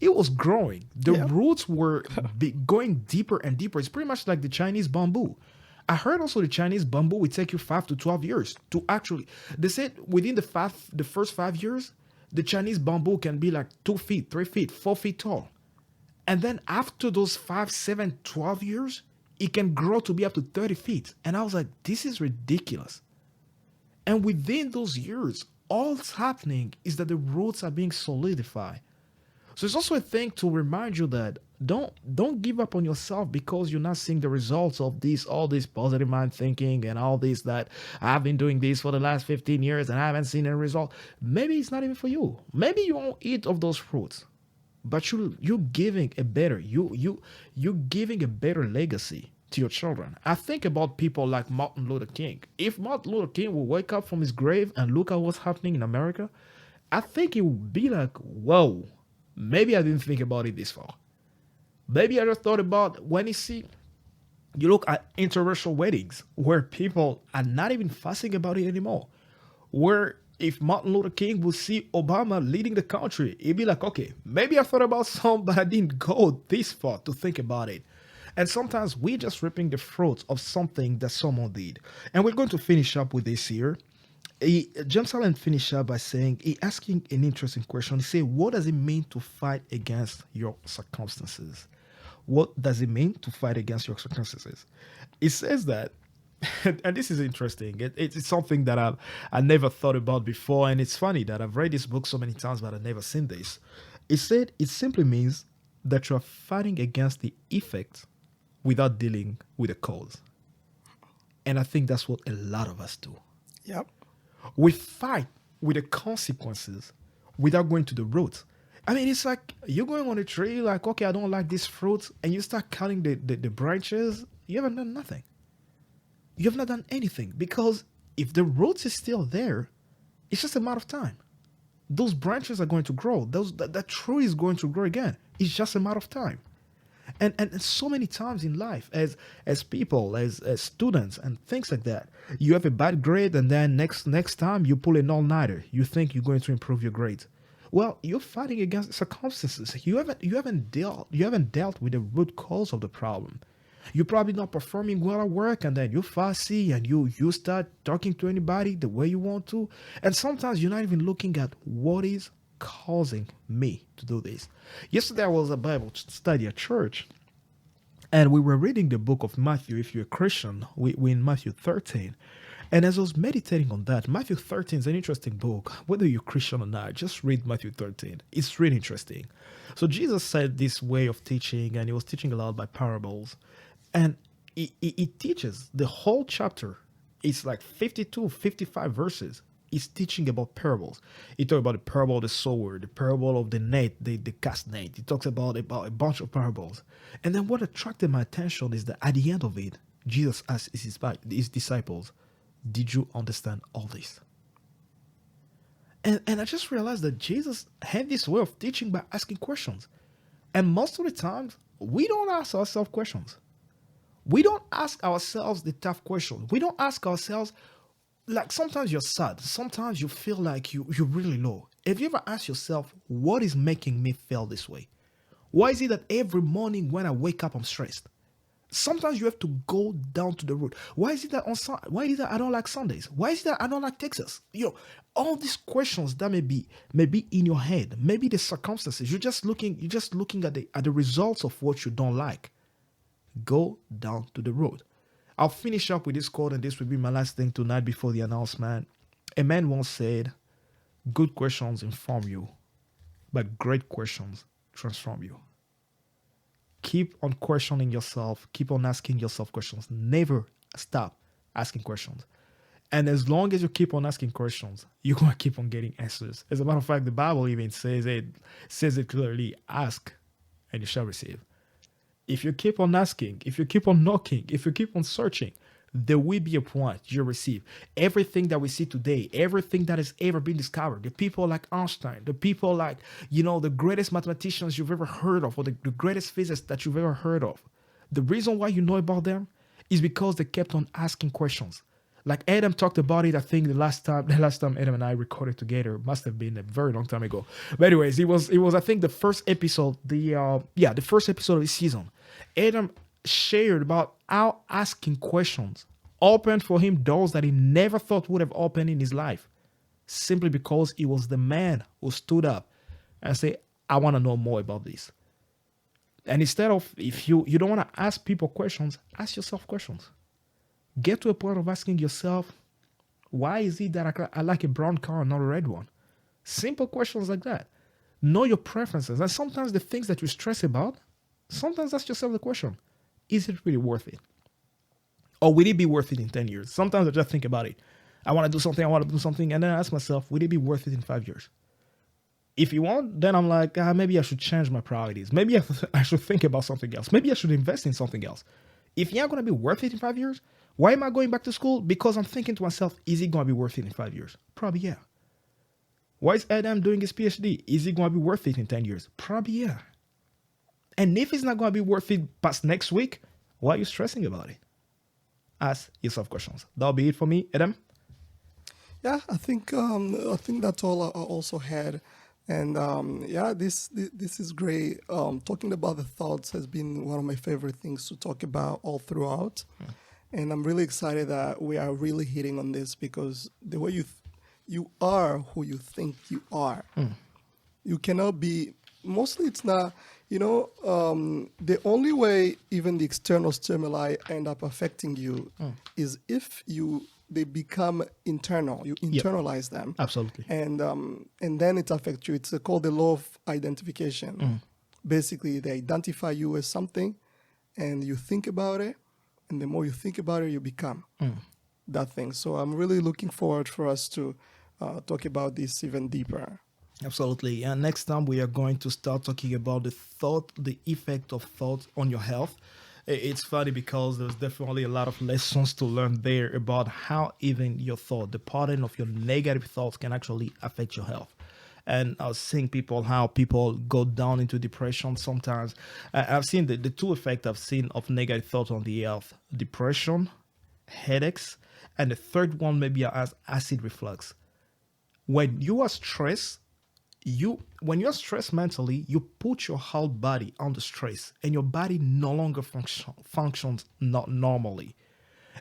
It was growing. The roots were going deeper and deeper. It's pretty much like the Chinese bamboo. I heard also the Chinese bamboo would take you 5 to 12 years to actually, they said within the first 5 years, the Chinese bamboo can be like 2 feet, 3 feet, 4 feet tall. And then after those 5, 7, 12 years, it can grow to be up to 30 feet. And I was like, this is ridiculous. And within those years, all that's happening is that the roots are being solidified. So it's also a thing to remind you that don't give up on yourself because you're not seeing the results of all this positive mind thinking and all this that I've been doing this for the last 15 years and I haven't seen any result. Maybe it's not even for you. Maybe you won't eat of those fruits, but you're giving a better you're giving a better legacy to your children. I think about people like Martin Luther King. If Martin Luther King will wake up from his grave and look at what's happening in America, I think he would be like, whoa, maybe I didn't think about it this far. Maybe I just thought about when you look at interracial weddings where people are not even fussing about it anymore. Where if Martin Luther King would see Obama leading the country, he'd be like, okay, maybe I thought about some, but I didn't go this far to think about it. And sometimes we're just reaping the fruits of something that someone did. And we're going to finish up with this here. James Allen finished up by asking an interesting question. He said, what does it mean to fight against your circumstances? What does it mean to fight against your circumstances? It says that, and this is interesting. It's something that I never thought about before. And it's funny that I've read this book so many times, but I've never seen this. It said it simply means that you're fighting against the effect without dealing with the cause. And I think that's what a lot of us do. Yep. We fight with the consequences without going to the root. I mean, it's like you're going on a tree, like, okay, I don't like this fruit, and you start cutting the branches. You haven't done nothing. You have not done anything because if the root is still there, It's just a matter of time. Those branches are going to grow. That tree is going to grow again. It's just a matter of time. And so many times in life, as people, as students and things like that, you have a bad grade, and then next time you pull an all-nighter. You think you're going to improve your grades. Well, you're fighting against circumstances. You haven't dealt with the root cause of the problem. You're probably not performing well at work, and then you're fussy, and you start talking to anybody the way you want to, and sometimes you're not even looking at what is causing me to do this. Yesterday I was a Bible study at church, and we were reading the book of Matthew. If you're a Christian, we in Matthew 13. And as I was meditating on that, Matthew 13 is an interesting book. Whether you're Christian or not, just read Matthew 13. It's really interesting. So Jesus said this way of teaching, and he was teaching a lot by parables. And he teaches the whole chapter. It's like 52, 55 verses. He's teaching about parables. He talks about the parable of the sower, the parable of the net, the cast net. He talks about a bunch of parables. And then what attracted my attention is that at the end of it, Jesus asked his disciples, did you understand all this? And I just realized that Jesus had this way of teaching by asking questions. And most of the times, we don't ask ourselves questions. We don't ask ourselves the tough questions. We don't ask ourselves, like sometimes you're sad. Sometimes you feel like you're really low. Have you ever asked yourself, what is making me feel this way? Why is it that every morning when I wake up, I'm stressed? Sometimes you have to go down to the root. Why is it that why is it that I don't like Sundays? Why is it that I don't like Texas? All these questions that may be in your head, maybe the circumstances. You're just looking at the results of what you don't like. Go down to the root. I'll finish up with this quote, and this will be my last thing tonight before the announcement. A man once said, good questions inform you, but great questions transform you. Keep on questioning yourself. Keep on asking yourself questions. Never stop asking questions. And as long as you keep on asking questions, you're going to keep on getting answers. As a matter of fact, the Bible even says it clearly, ask and you shall receive. If you keep on asking, if you keep on knocking, if you keep on searching, there will be a point you receive. Everything that we see today, everything that has ever been discovered, the people like Einstein, the people like, the greatest mathematicians you've ever heard of, or the greatest physicists that you've ever heard of, the reason why you know about them is because they kept on asking questions. Like Adam talked about it, I think the last time Adam and I recorded together must have been a very long time ago. But anyways, it was I think the first episode, the first episode of the season. Adam shared about how asking questions opened for him doors that he never thought would have opened in his life, simply because he was the man who stood up and said, I want to know more about this. And instead of, if you don't want to ask people questions, ask yourself questions. Get to a point of asking yourself, why is it that I like a brown car and not a red one? Simple questions like that. Know your preferences. And sometimes the things that you stress about, sometimes ask yourself the question, is it really worth it? Or will it be worth it in 10 years? Sometimes I just think about it. I want to do something, and then I ask myself, will it be worth it in 5 years? If you want, then I'm like, maybe I should change my priorities. Maybe I should think about something else. Maybe I should invest in something else. If you're not going to be worth it in 5 years, why am I going back to school? Because I'm thinking to myself, is it going to be worth it in 5 years? Probably, yeah. Why is Adam doing his PhD? Is it going to be worth it in 10 years? Probably, yeah. And if it's not going to be worth it past next week, why are you stressing about it? Ask yourself questions. That'll be it for me, Adam. Yeah, I think that's all I also had, and this is great. Talking about the thoughts has been one of my favorite things to talk about all throughout, and I'm really excited that we are really hitting on this, because the way you are who you think you are. You cannot be. Mostly, it's not. The only way even the external stimuli end up affecting you is if they become internal. You internalize them. Absolutely. And then it affects you. It's called the law of identification. Basically, they identify you as something, and you think about it, and the more you think about it, you become that thing. So I'm really looking forward for us to talk about this even deeper. Absolutely. And next time we are going to start talking about the effect of thought on your health. It's funny because there's definitely a lot of lessons to learn there about how even your thought, the pattern of your negative thoughts, can actually affect your health. And I was seeing people how people go down into depression sometimes. I've seen the two effects I've seen of negative thoughts on the health: depression, headaches, and the third one maybe as acid reflux. When you are stressed, you when you're stressed mentally, you put your whole body under stress, and your body no longer functions not normally.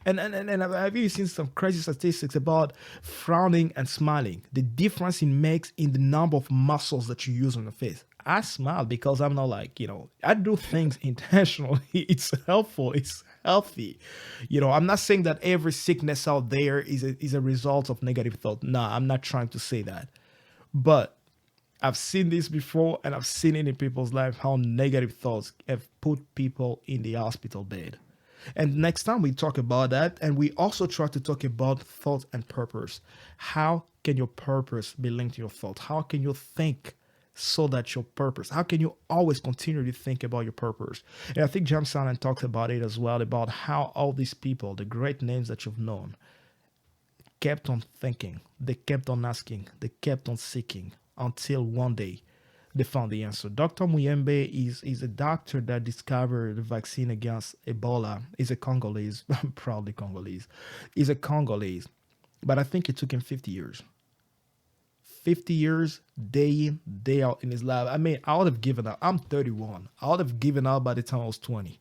And I've even seen some crazy statistics about frowning and smiling, the difference it makes in the number of muscles that you use on the face. I smile because I'm not like, I do things intentionally. It's helpful, it's healthy. I'm not saying that every sickness out there is a result of negative thought. Nah, I'm not trying to say that. But I've seen this before, and I've seen it in people's life how negative thoughts have put people in the hospital bed. And next time we talk about that, and we also try to talk about thought and purpose. How can your purpose be linked to your thought? How can you think so that your purpose? How can you always continue to think about your purpose? And I think James Allen talks about it as well, about how all these people, the great names that you've known, kept on thinking, they kept on asking, they kept on seeking until one day they found the answer. Dr. Muyembe is a doctor that discovered the vaccine against Ebola. He's a Congolese, proudly Congolese. He's a Congolese, but I think it took him 50 years. 50 years, day in, day out in his lab. I mean, I would have given up. I'm 31. I would have given up by the time I was 20.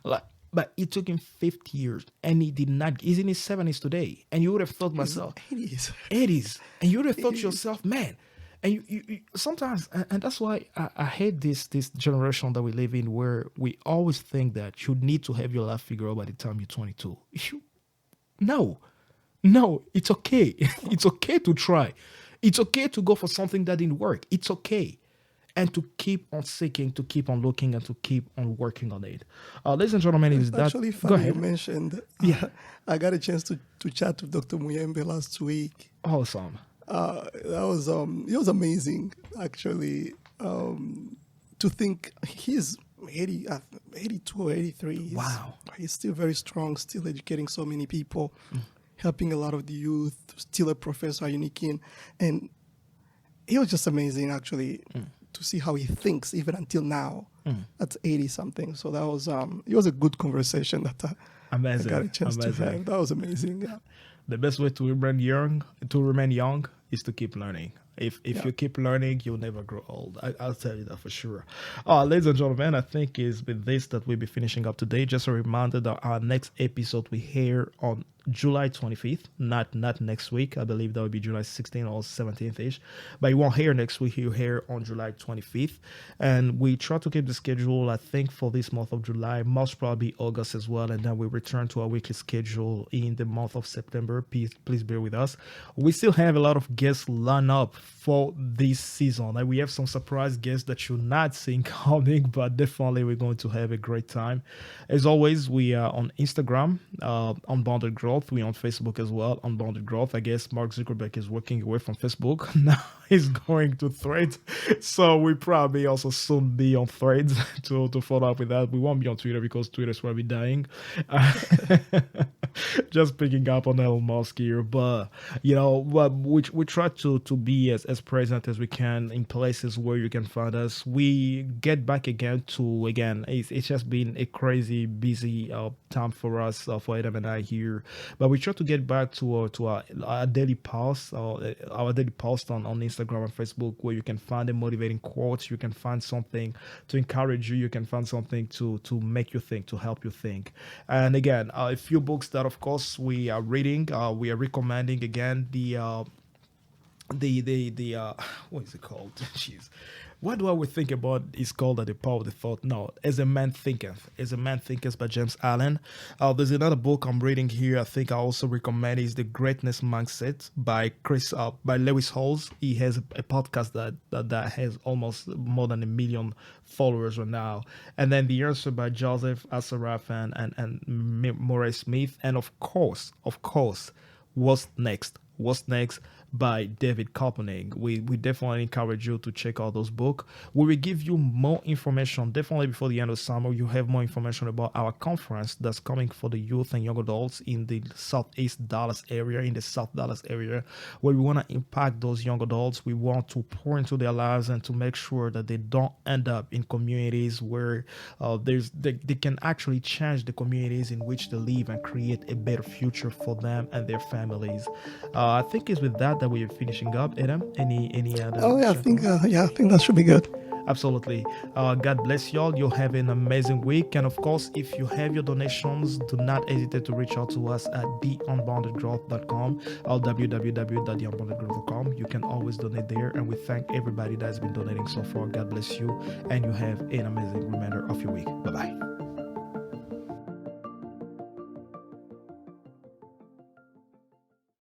Like, but it took him 50 years, and he did not. He's in his 70s today, and you would have thought myself, 80s. 80s, and you would have thought to yourself, man. And you sometimes, and that's why I hate this generation that we live in, where we always think that you need to have your life figured out by the time you're 22. No, no, it's okay. It's okay to try. It's okay to go for something that didn't work. It's okay. And to keep on seeking, to keep on looking, and to keep on working on it. Ladies and gentlemen, It's is that... actually Go funny you ahead. mentioned. Yeah. I got a chance to chat with Dr. Muyembe last week. Awesome. That was it was amazing actually, to think he's 80, 82 or 83. Wow. He's still very strong, still educating so many people, helping a lot of the youth, still a professor at Unikin. And it was just amazing actually to see how he thinks even until now at 80 something. So that was it was a good conversation that I Amazing. got a chance to Amazing. have. That was amazing. Yeah. The best way to remain young is to keep learning. If you keep learning, you'll never grow old. I'll tell you that for sure. Ladies and gentlemen, I think it's with this that we'll be finishing up today. Just a reminder that our next episode we hear on July 25th, not next week. I believe that will be July 16th or 17th-ish. But you won't hear next week. You hear on July 25th. And we try to keep the schedule, I think, for this month of July, most probably August as well. And then we return to our weekly schedule in the month of September. Please bear with us. We still have a lot of guests lined up for this season. And we have some surprise guests that you're not seeing coming, but definitely we're going to have a great time. As always, we are on Instagram, Unbounded Growth. We're on Facebook as well, Unbounded Growth. I guess Mark Zuckerberg is working away from Facebook. Now he's going to Threads. So we probably also soon be on Threads to follow up with that. We won't be on Twitter because Twitter is probably dying. Just picking up on Elon Musk here. But, we try to be as present as we can in places where you can find us. We get back again, it's just been a crazy busy time for us, for Adam and I here. But we try to get back to our daily posts, our daily post on Instagram and Facebook, where you can find the motivating quotes, you can find something to encourage you, you can find something to make you think, to help you think. And again, a few books that of course we are reading, we are recommending again the what is it called? Jeez. What do I would think about is called The Power of the Thought? No, As a Man Thinketh. As a Man Thinketh by James Allen. There's another book I'm reading here. I think I also recommend is The Greatness Mindset by Lewis Halls. He has a podcast that has almost more than 1 million followers right now. And then The Answer by Joseph Asaraf and Murray Smith. And of course, What's Next? What's Next by David Koenig. We definitely encourage you to check out those books. We will give you more information definitely before the end of summer. You have more information about our conference that's coming for the youth and young adults in the Southeast Dallas area, in the South Dallas area, where we want to impact those young adults. We want to pour into their lives and to make sure that they don't end up in communities where they can actually change the communities in which they live and create a better future for them and their families. I think it's with that we are finishing up. Adam, any other Oh yeah, short comment? I think that should be good. Absolutely. God bless y'all. You'll have an amazing week. And of course, if you have your donations, do not hesitate to reach out to us at theunboundedgrowth.com or www.theunboundedgrowth.com. You can always donate there. And we thank everybody that has been donating so far. God bless you. And you have an amazing remainder of your week. Bye bye.